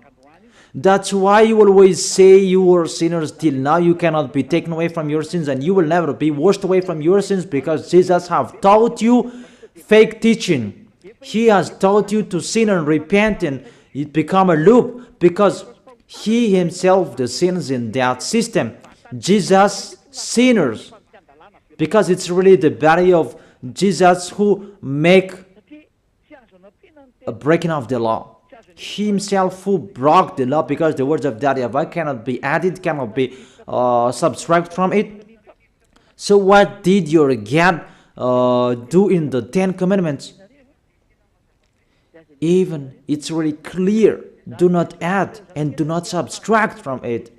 That's why you always say you are sinners till now. You cannot be taken away from your sins, and you will never be washed away from your sins, because Jesus have taught you fake teaching. He has taught you to sin and repent, and it become a loop, because he himself the sins in that system. Jesus sinners, because it's really the body of Jesus who make a breaking of the law. He himself who broke the law, because the words of YAHVAH cannot be added, cannot be subtracted from it. So what did your God do in the 10 commandments? Even it's really clear. Do not add and do not subtract from it.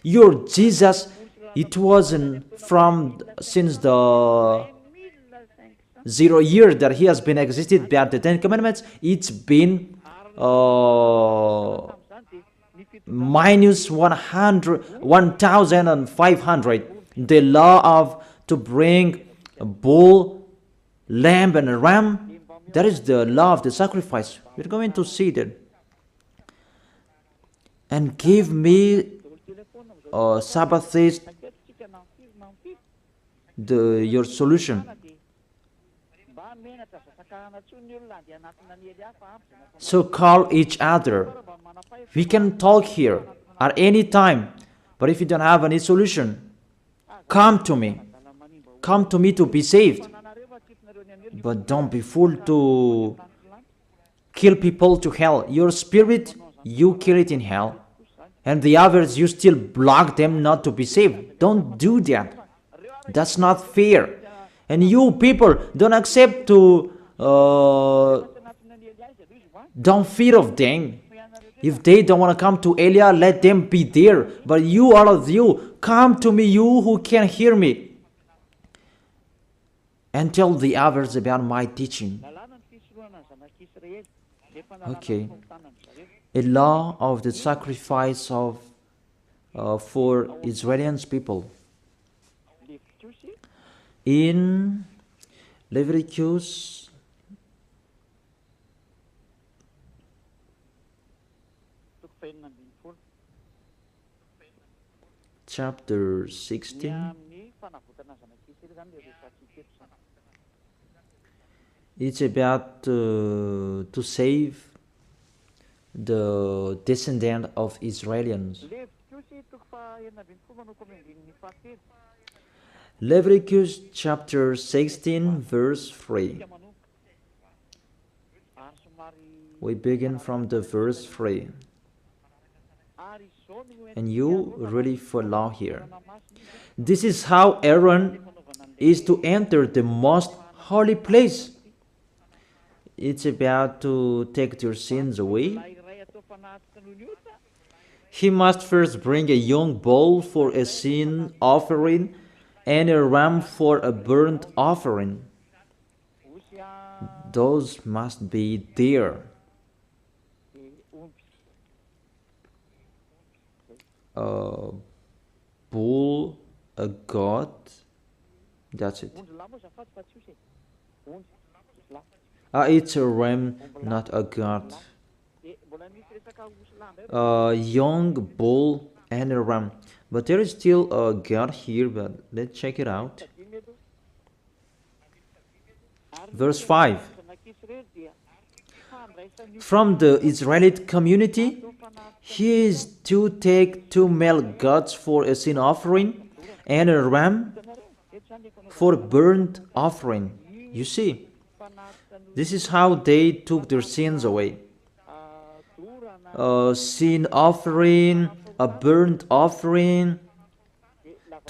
Your Jesus, it wasn't from since the 0 year that he has been existed by the 10 commandments. It's been minus 1,500. The law of to bring a bull, lamb, and a ram. That is the law of the sacrifice. We're going to see that. And give me Sabbath says your solution. So call each other. We can talk here at any time. But if you don't have any solution, come to me. Come to me to be saved. But don't be fooled to kill people to hell. Your spirit, you kill it in hell. And the others, you still block them not to be saved. Don't do that. That's not fair. And you people don't accept to don't fear of them. If they don't want to come to Elia, let them be there. But you, all of you, come to me, you who can hear me, and tell the others about my teaching. Okay. A law of the sacrifice of for Israelians people. In Leviticus chapter 16, it's about to save the descendant of Israelians. Leviticus chapter 16 verse 3. We begin from the verse 3. And you really follow here. This is how Aaron is to enter the most holy place. It's about to take your sins away. He must first bring a young bull for a sin offering and a ram for a burnt offering. Those must be there. A bull, a goat, that's it. It's a ram, not a goat. A young bull and a ram. But there is still a goat here, but let's check it out. Verse 5. From the Israelite community, he is to take 2 male goats for a sin offering and a ram for burnt offering. You see, this is how they took their sins away. A sin offering, a burnt offering,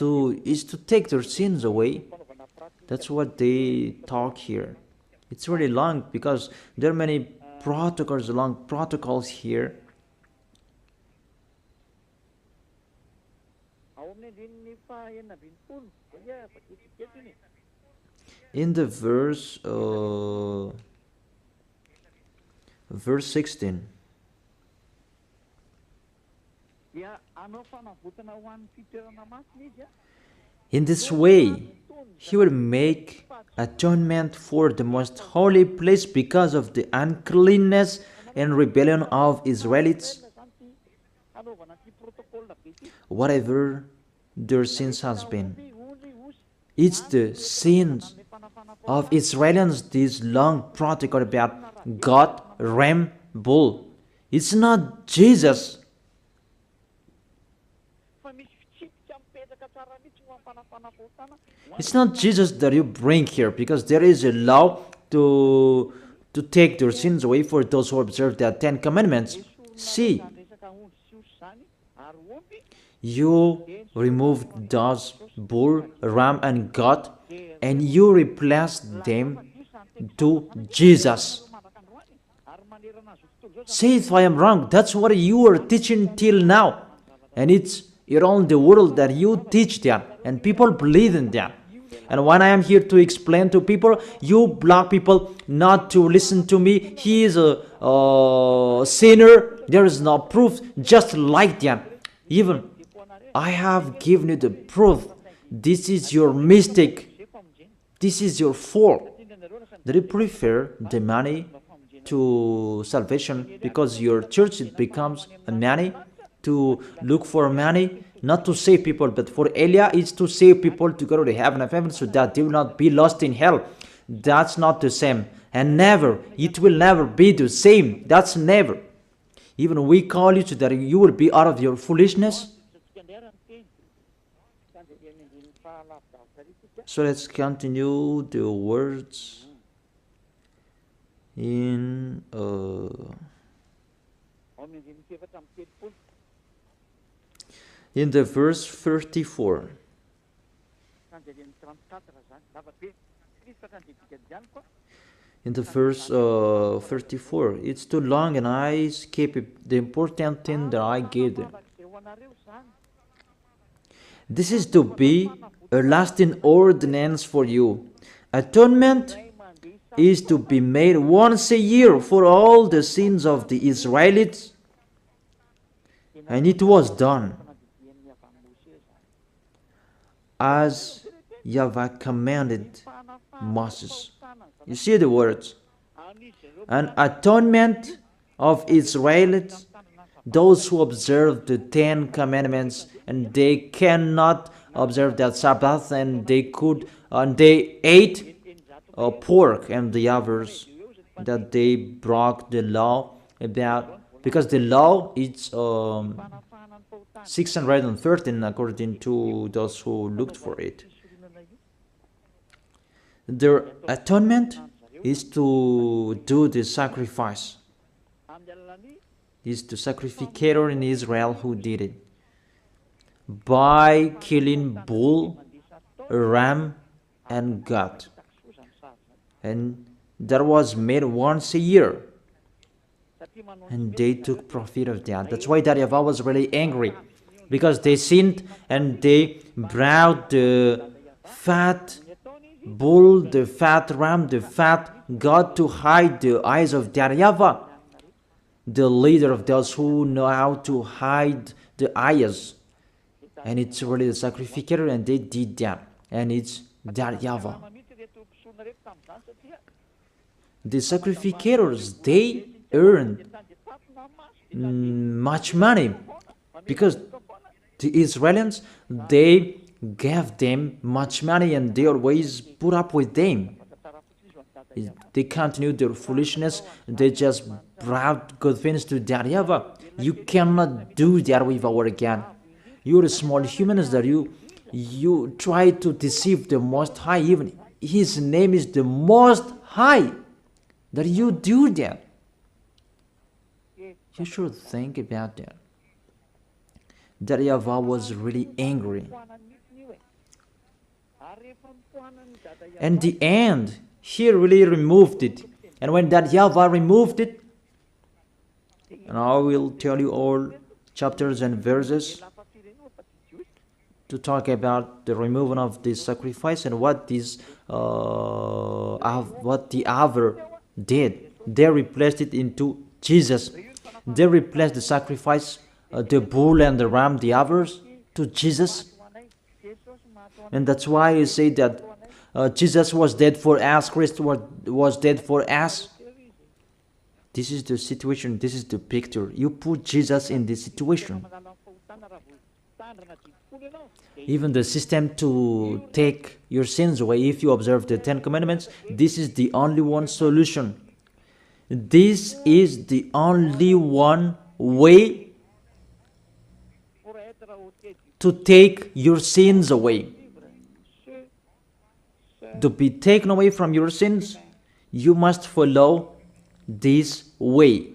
is to take their sins away. That's what they talk here. It's really long because there are many protocols here. In the verse 16. In this way, he will make atonement for the most holy place because of the uncleanness and rebellion of Israelites, whatever their sins has been. It's the sins of Israelians, this long protocol about God, ram, bull. It's not Jesus. It's not Jesus that you bring here, because there is a law to take their sins away for those who observe the 10 Commandments. See, you removed those bull, ram, and goat, and you replaced them to Jesus. Say if I am wrong. That's what you are teaching till now, and it's around the world that you teach that, and people believe in that. And when I am here to explain to people, you block people not to listen to me. He is a sinner. There is no proof. Just like that. Even I have given you the proof. This is your mistake. This is your fault. Do you prefer the money to salvation? Because your church, it becomes a money to look for money, not to save people, but for Elia, it's to save people to go to the heaven of heaven so that they will not be lost in hell. That's not the same. And never, it will never be the same. That's never. Even we call you so that you will be out of your foolishness. So let's continue the words in the verse 34. In the verse 34, it's too long and I skip the important thing that I gave them. This is to be a lasting ordinance for you. Atonement is to be made once a year for all the sins of the Israelites, and it was done as YAHVAH commanded Moses. You see the words. An atonement of Israelites, those who observe the 10 Commandments, and they cannot observe that Sabbath, and they ate pork, and the others that they broke the law about, because the law is 613 according to those who looked for it. Their atonement is to do the sacrifice. It's the sacrificator in Israel who did it by killing bull, ram, and goat, and that was made once a year, and they took profit of that. That's why YAHVAH was really angry, because they sinned and they brought the fat bull, the fat ram, the fat goat to hide the eyes of YAHVAH, the leader of those who know how to hide the eyes. And it's really the sacrificator, and they did that, and it's YAHVAH. The sacrificators, they earned much money, because the Israelites, they gave them much money, and they always put up with them. They continued their foolishness. They just brought good things to YAHVAH. You cannot do that with our God. You're small humans that you try to deceive the Most High. Even His name is the Most High. That you do that. You should think about that. YAHVAH was really angry. And the end, He really removed it. And when that YAHVAH removed it, and I will tell you all chapters and verses to talk about the removal of this sacrifice and what the other did. They replaced it into Jesus. They replaced the sacrifice the bull and the ram, the others, to Jesus. And that's why you say that Jesus was dead for us, Christ was dead for us. This is the situation, this is the picture. You put Jesus in this situation. Even the system to take your sins away, if you observe the 10 Commandments, this is the only one solution. This is the only one way to take your sins away. To be taken away from your sins, you must follow this way.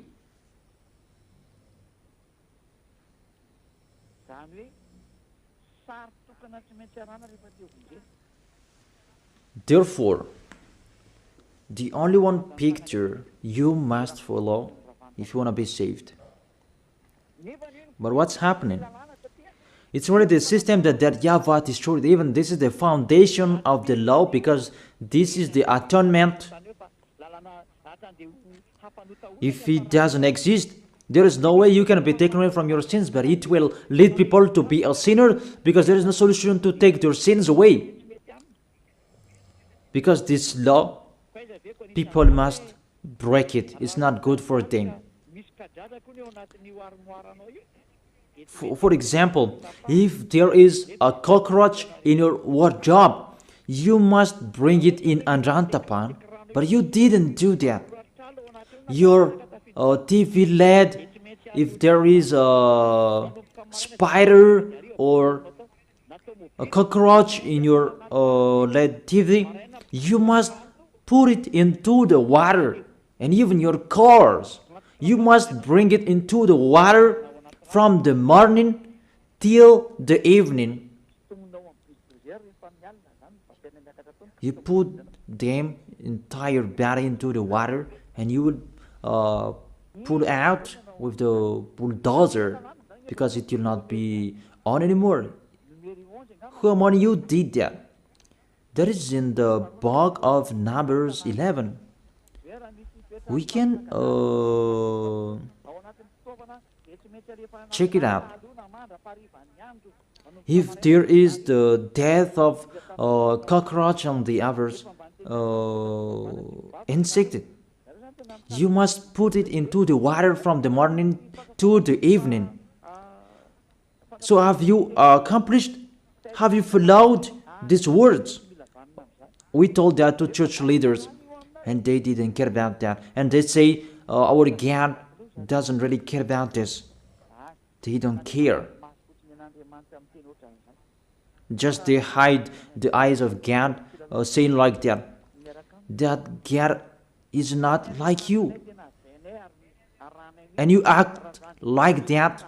Therefore, the only one picture you must follow if you want to be saved. But what's happening? It's already the system that YAHVAH destroyed. Even this is the foundation of the law, because this is the atonement. If it doesn't exist, there is no way you can be taken away from your sins, but it will lead people to be a sinner, because there is no solution to take their sins away. Because this law, people must break it. It's not good for them. For example, if there is a cockroach in your wardrobe, you must bring it in Anrantapan, but you didn't do that. Your TV LED, if there is a spider or a cockroach in your LED TV, you must put it into the water. And even your cars, you must bring it into the water from the morning till the evening. You put them entire body into the water, and you will pull out with the bulldozer, because it will not be on anymore. How many you did that? That is in the book of Numbers 11. We can check it out. If there is the death of cockroach and the others insected, you must put it into the water from the morning to the evening. So have you accomplished? Have you followed these words? We told that to church leaders, and they didn't care about that. And they say, our God doesn't really care about this. They don't care. Just they hide the eyes of God, saying like that. That God is not like you. And you act like that.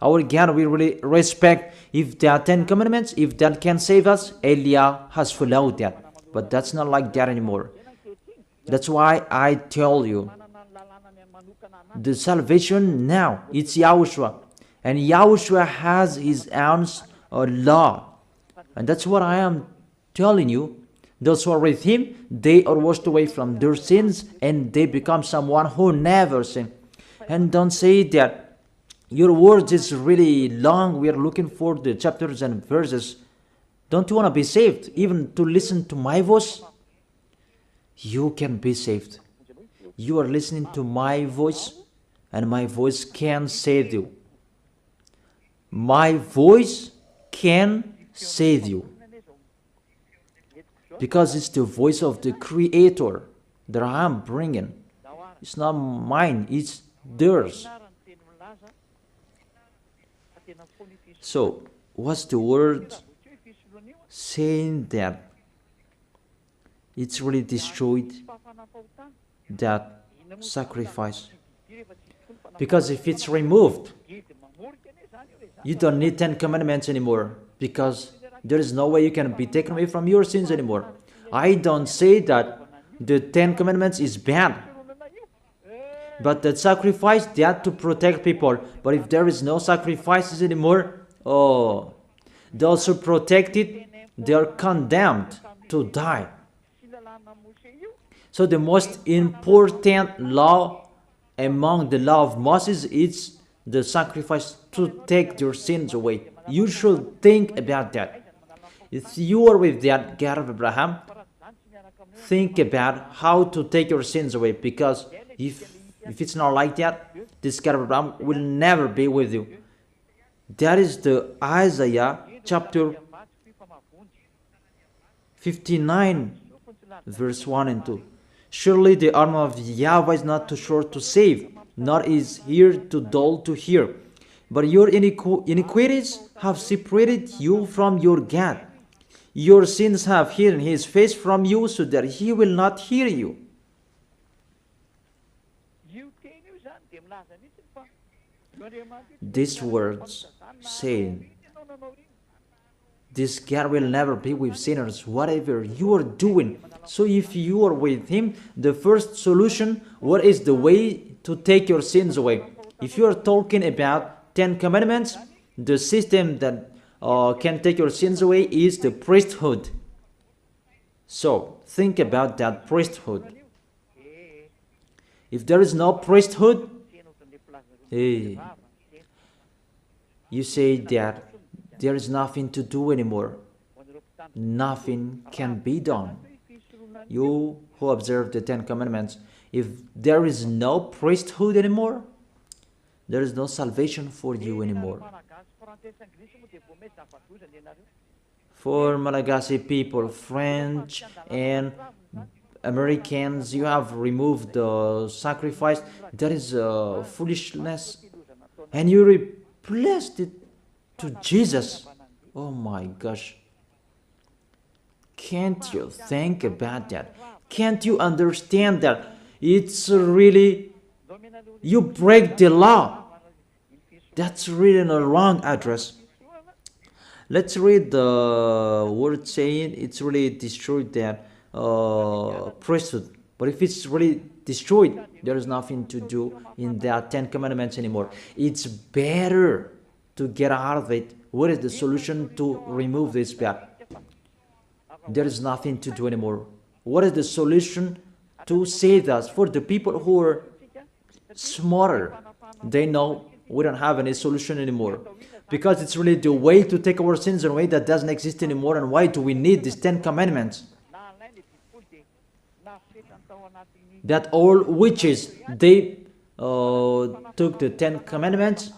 Our God we really respect. If there are 10 commandments, if that can save us, Elia has followed that. But that's not like that anymore. That's why I tell you, the salvation now, it's Yahushua. And Yahushua has his own law. And that's what I am telling you. Those who are with him, they are washed away from their sins, and they become someone who never sinned. And don't say that your words is really long. We are looking for the chapters and verses. Don't you want to be saved? Even to listen to my voice? You can be saved. You are listening to my voice, and my voice can save you. My voice can save you. Because it's the voice of the Creator that I am bringing. It's not mine, it's theirs. So, what's the word saying that it's really destroyed that sacrifice? Because if it's removed, you don't need 10 commandments anymore, because there is no way you can be taken away from your sins anymore. I don't say that the 10 commandments is bad, but that sacrifice, they have to protect people. But if there is no sacrifices anymore, those who protect it, they are condemned to die. So the most important law among the law of Moses is the sacrifice to take your sins away. You should think about that. If you are with that God of Abraham, think about how to take your sins away, because if it's not like that, this God of Abraham will never be with you. That is the Isaiah chapter 59 verse 1 and 2. Surely the arm of Yahweh is not too short to save, nor is ear too dull to hear. But your iniquities have separated you from your God. Your sins have hidden his face from you so that he will not hear you. These words saying, this God will never be with sinners, whatever you are doing. So if you are with him, the first solution, what is the way to take your sins away? If you are talking about 10 commandments, the system that can take your sins away is the priesthood. So think about that priesthood. If there is no priesthood, you say that there is nothing to do anymore. Nothing can be done. You who observe the 10 commandments, if there is no priesthood anymore, there is no salvation for you anymore. For Malagasy people, French and Americans, you have removed the sacrifice. That is foolishness. And you replaced it to Jesus. Oh my gosh. Can't you think about that? Can't you understand that? It's really, you break the law. That's really a wrong address. Let's read the word saying it's really destroyed that priesthood. But if it's really destroyed, there is nothing to do in that 10 commandments anymore. It's better to get out of it. What is the solution to remove this bad? There is nothing to do anymore. What is the solution to save us? For the people who are smarter, they know we don't have any solution anymore. Because it's really the way to take our sins away that doesn't exist anymore. And why do we need these 10 commandments? That all witches, they took the 10 commandments,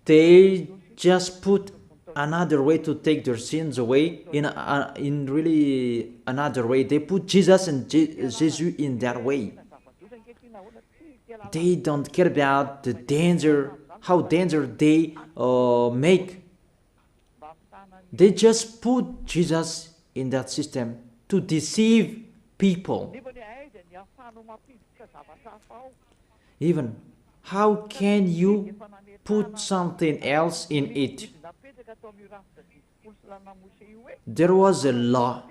they just put another way to take their sins away in really another way. They put Jesus and Jesus in that way. They don't care about the danger, how danger they make. They just put Jesus in that system to deceive people. Even, how can you put something else in it? There was a law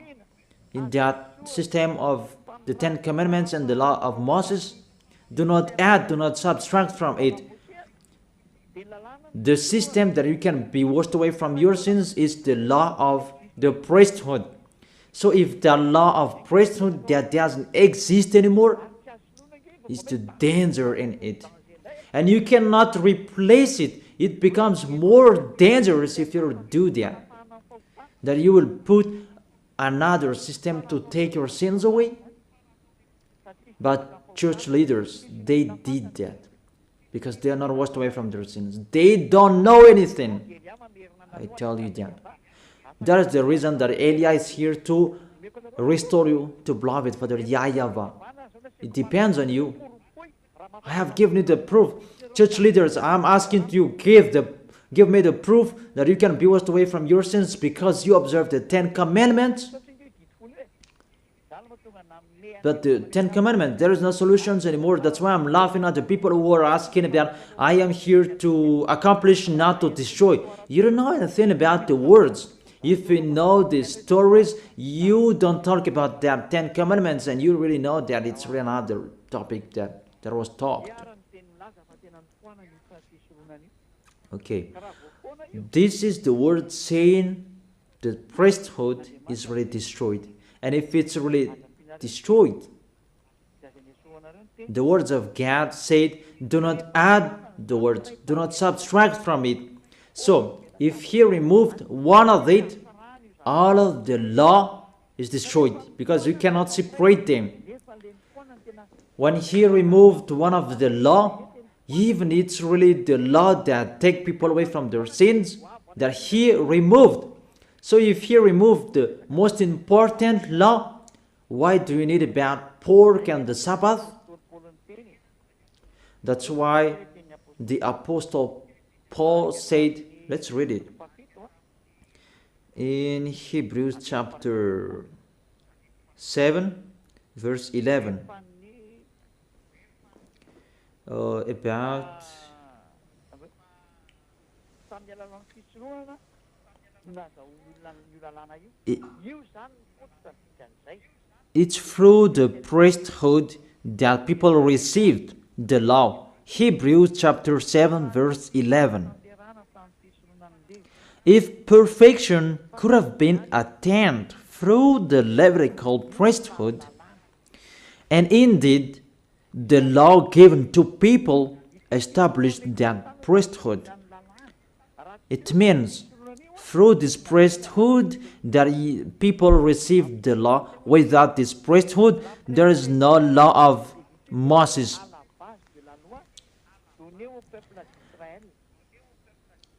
in that system of the 10 commandments and the law of Moses. Do not add, do not subtract from it. The system that you can be washed away from your sins is the law of the priesthood. So if the law of priesthood that doesn't exist anymore, is the danger in it. And you cannot replace it. It becomes more dangerous if you do that. That you will put another system to take your sins away. But church leaders, they did that. Because they are not washed away from their sins. They don't know anything. I tell you that. That is the reason that Elia is here to restore you to beloved Father YAHVAH. It depends on you. I have given you the proof. Church leaders, I am asking you, give me the proof that you can be washed away from your sins because you observe the 10 commandments. But the 10 commandments, there is no solutions anymore. That's why I'm laughing at the people who are asking about, I am here to accomplish, not to destroy. You don't know anything about the words. If you know the stories, you don't talk about the 10 commandments, and you really know that it's really another topic that was talked. Okay. This is the word saying the priesthood is really destroyed. And if it's really destroyed, the words of God said, do not add the word. Do not subtract from it. So, if he removed one of it, all of the law is destroyed because you cannot separate them. When he removed one of the law, even it's really the law that take people away from their sins that he removed. So if he removed the most important law, why do you need about pork and the Sabbath? That's why the Apostle Paul said, let's read it. In Hebrews chapter 7, verse 11. About it's through the priesthood that people received the law. Hebrews chapter 7 verse 11. If perfection could have been attained through the Levitical priesthood, and indeed the law given to people established that priesthood, it means through this priesthood that people received the law. Without this priesthood, there is no law of Moses.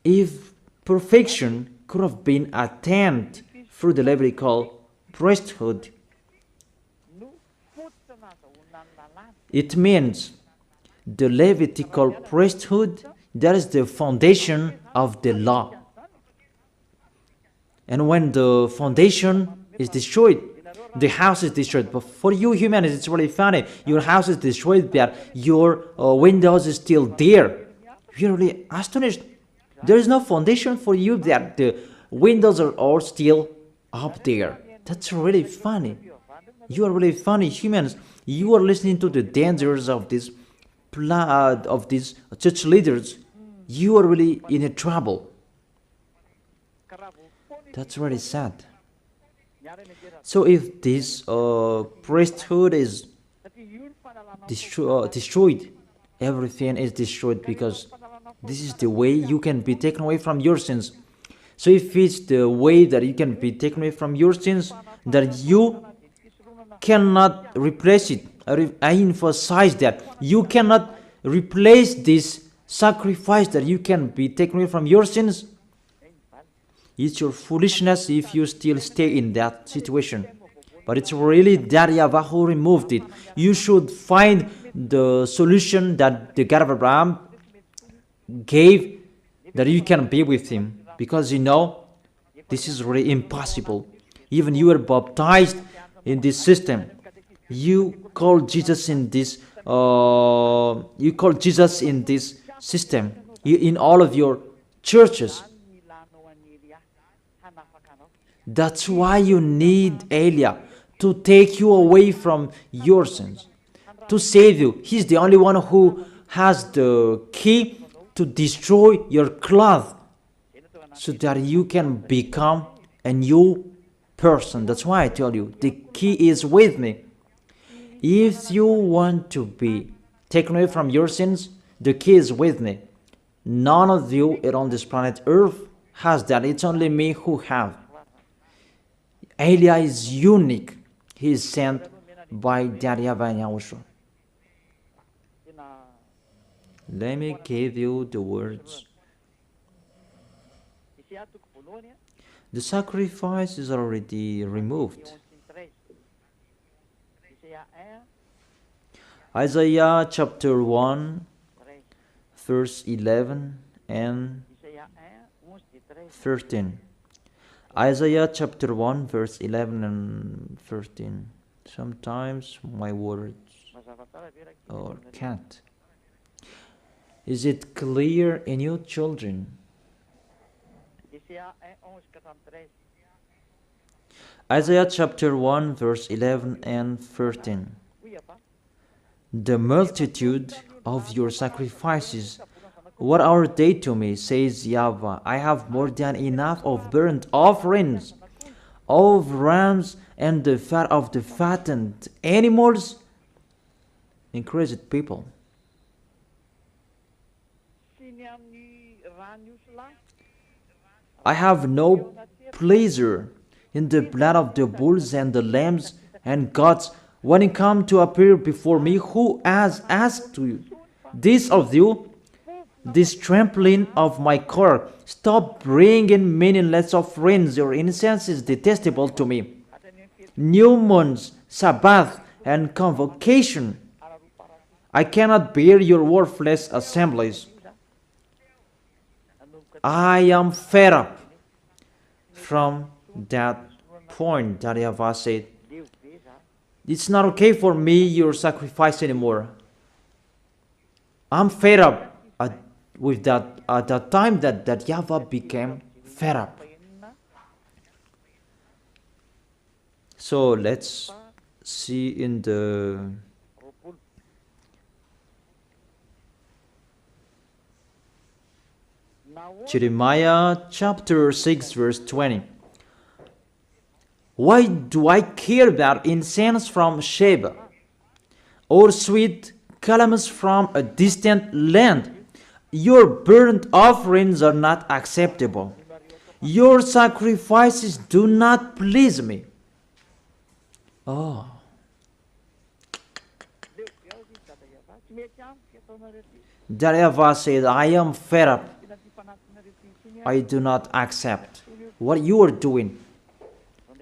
If perfection could have been attained through the Levitical priesthood, it means the Levitical priesthood, that is the foundation of the law. And when the foundation is destroyed, the house is destroyed. But for you humans, it's really funny. Your house is destroyed, but your windows is still there. You're really astonished. There is no foundation for you, that the windows are all still up there. That's really funny. You are really funny humans. You are listening to the dangers of this of these church leaders. You are really in a trouble. That's really sad. So if this priesthood is destroyed, everything is destroyed, because this is the way you can be taken away from your sins. So if it's the way that you can be taken away from your sins, that you cannot replace it. I emphasize that you cannot replace this sacrifice that you can be taken away from your sins. It's your foolishness if you still stay in that situation. But it's really that YAHVAH who removed it. You should find the solution that the God of Abraham gave, that you can be with him. Because you know, this is really impossible. Even you were baptized in this system. You call Jesus in this system. In all of your churches. That's why you need Eliah to take you away from your sins, to save you. He's the only one who has the key to destroy your cloth, so that you can become a new person. That's why I tell you, the key is with me. If you want to be taken away from your sins, the key is with me. None of you on this planet Earth has that. It's only me who have. Eliah is unique. He is sent by YAHVAH and YAHOSHUAH. Let me give you the words. The sacrifice is already removed. Isaiah chapter 1, verse 11 and 13. Isaiah chapter 1, verse 11 and 13. Sometimes my words can't. Is it clear in you, children? Isaiah chapter 1, verse 11 and 13. The multitude of your sacrifices, what are they to me, says YAHVAH? I have more than enough of burnt offerings, of rams, and the fat of the fattened animals. Increase it, people. I have no pleasure in the blood of the bulls and the lambs and goats when it come to appear before me. Who has asked you this of you? This trampling of my court. Stop bringing meaningless offerings. Your incense is detestable to me. New moons, Sabbath, and convocation. I cannot bear your worthless assemblies. I am fed up. From that point, that YAHVAH said, it's not okay for me, your sacrifice anymore. I'm fed up. With that, at that time that YAHVAH became fed up. So let's see in the Jeremiah chapter 6 verse 20. Why do I care about incense from Sheba, or sweet calamus from a distant land? Your burnt offerings are not acceptable. Your sacrifices do not please me. Oh. That YAHVAH said, I am fed up. I do not accept what you are doing.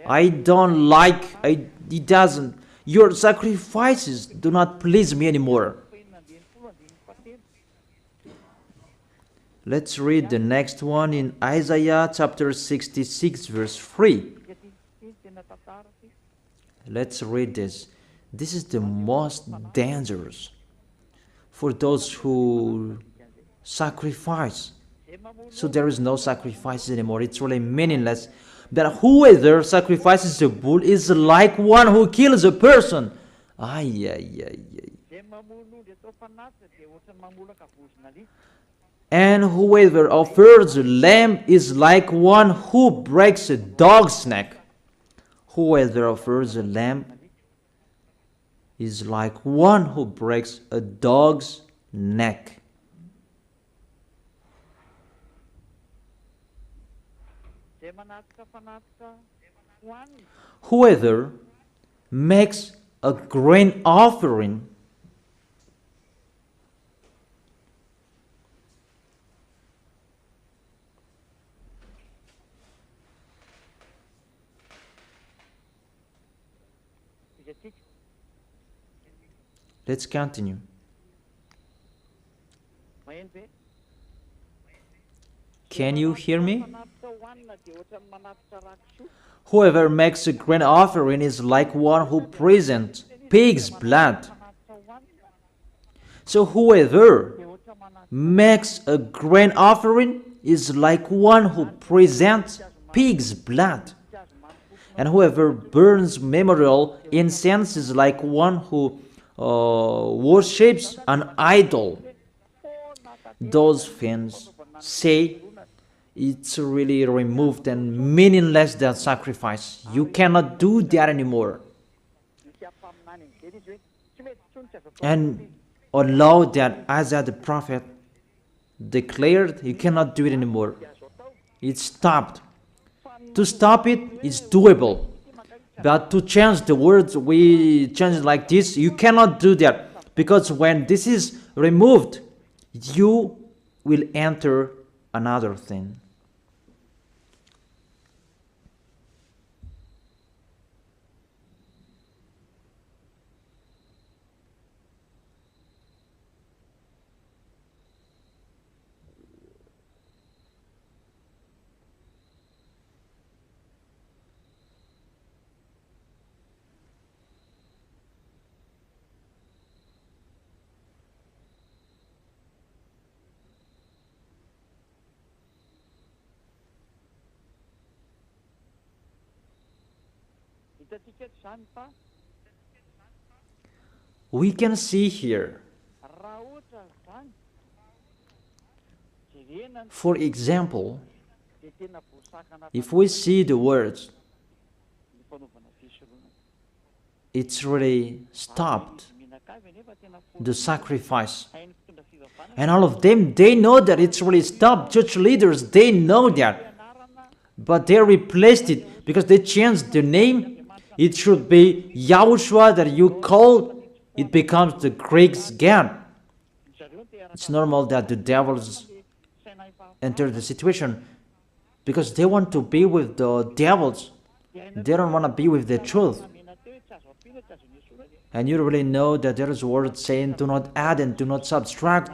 I don't like, it doesn't. Your sacrifices do not please me anymore. Let's read the next one in Isaiah chapter 66 verse 3. Let's read this. This is the most dangerous for those who sacrifice. So there is no sacrifice anymore. It's really meaningless. That whoever sacrifices a bull is like one who kills a person. And whoever offers a lamb is like one who breaks a dog's neck. Whoever offers a lamb is like one who breaks a dog's neck. Whoever makes a grain offering Let's continue. Can you hear me? Whoever makes a grain offering is like one who presents pig's blood. So whoever makes a grain offering is like one who presents pig's blood. And whoever burns memorial incense is like one who worships an idol. Those fans say it's really removed and meaningless, that sacrifice. You cannot do that anymore. And allow that Isaiah the prophet declared, you cannot do it anymore. It's stopped. To stop it is doable. But to change the words, we change it like this. You cannot do that. Because when this is removed, you will enter another thing. We can see here, for example, if we see the words, it's really stopped. the sacrifice. And all of them, they know that it's really stopped. Church leaders, they know that. But they replaced it because they changed the name. It should be Yahushua that you call. It becomes the Greek's God. It's normal that the devils enter the situation because they want to be with the devils. They don't want to be with the truth. And you really know that there is a word saying, do not add and do not subtract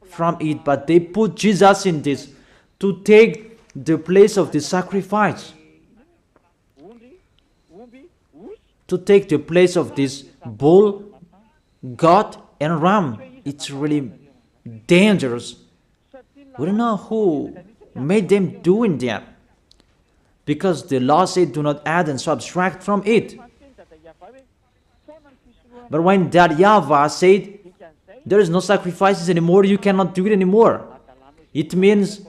from it. But they put Jesus in this to take the place of the sacrifice. To take the place of this bull, goat, and ram. It's really dangerous. We don't know who made them doing that. Because the law said, do not add and subtract from it. But when that YAHVAH said, there is no sacrifices anymore, you cannot do it anymore. It means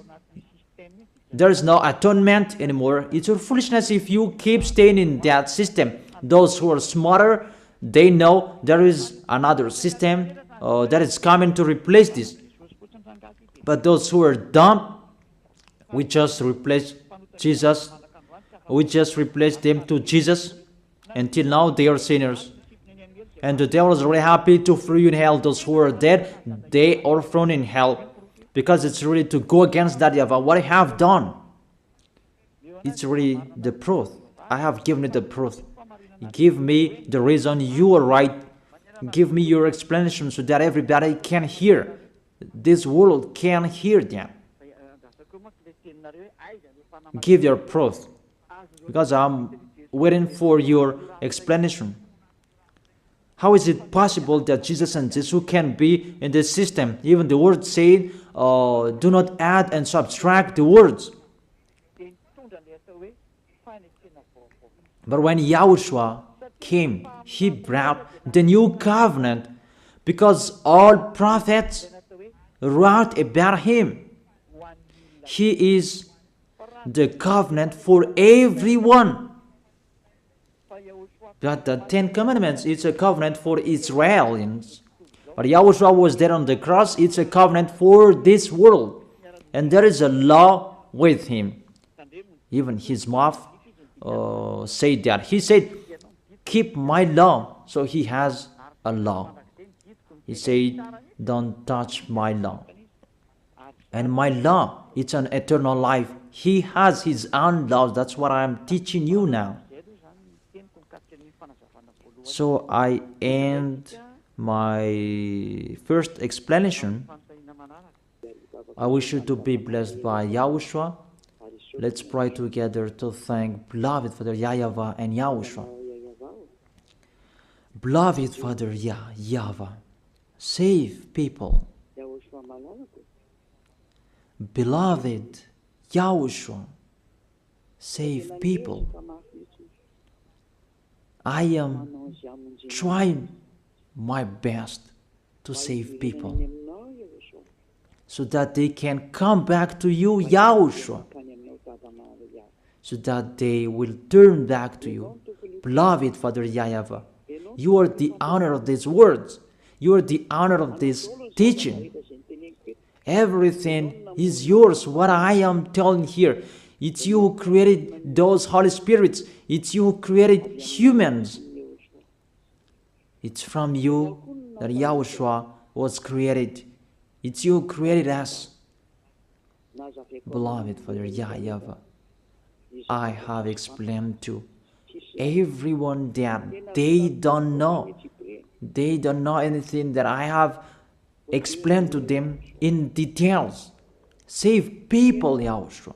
there is no atonement anymore. It's your foolishness if you keep staying in that system. Those who are smarter, they know there is another system that is coming to replace this. But those who are dumb, we just replace Jesus. We just replace them to Jesus. Until now, they are sinners. And the devil is really happy to throw you in hell. Those who are dead, they are thrown in hell. Because it's really to go against that YAHVAH. What I have done, it's really the proof. I have given you the proof. Give me the reason you are right. Give me your explanation so that everybody can hear. This world can hear them. Give your proof. Because I'm waiting for your explanation. How is it possible that Jesus and Jesus can be in this system? Even the word said, do not add and subtract the words. But when Yahushua came, he brought the new covenant because all prophets wrote about him. He is the covenant for everyone. But the Ten Commandments, it's a covenant for Israelians. But Yahushua was there on the cross, it's a covenant for this world. And there is a law with him. Even his mouth said that. He said, keep my law. So he has a law. He said, don't touch my law. And my law, it's an eternal life. He has his own laws. That's what I'm teaching you now. So I end my first explanation. I wish you to be blessed by Yahushua. Let's pray together to thank beloved Father YAHVAH and Yahushua. Beloved Father YAHVAH, save people. Beloved Yahushua, save people. I am trying my best to save people so that they can come back to you, Yahushua, so that they will turn back to you. Beloved Father YAHVAH, you are the honor of these words. You are the honor of this teaching. Everything is yours, what I am telling here. It's you who created those Holy Spirits. It's you who created humans. It's from you that Yahushua was created. It's you who created us. Beloved Father YAHVAH, I have explained to everyone that they don't know. They don't know anything that I have explained to them in details. Save people, Yahushua.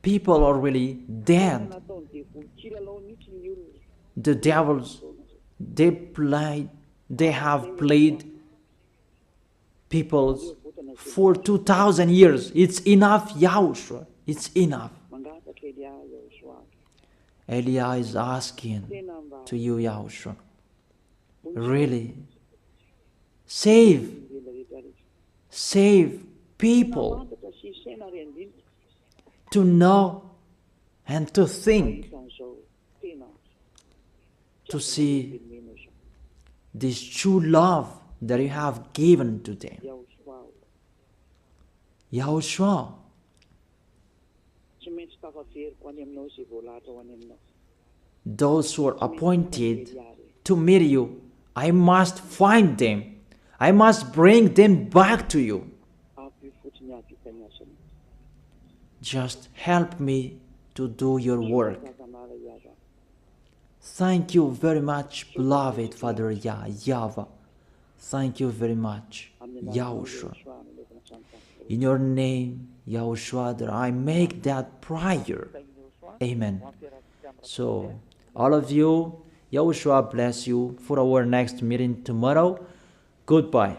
People are really dead. The devils, they have played people for 2,000 years. It's enough, Yahushua. It's enough. Elia is asking to you, Yahushua, really, save people to know and to think to see this true love that you have given to them. YAHOSHUAH, those who are appointed to meet you, I must find them. I must bring them back to you. Just help me to do your work. Thank you very much, beloved Father YAHVAH. Thank you very much, YAHOSHUAH. In your name, YAHOSHUAH, that I make that prayer. Amen. So, all of you, YAHOSHUAH bless you for our next meeting tomorrow. Goodbye.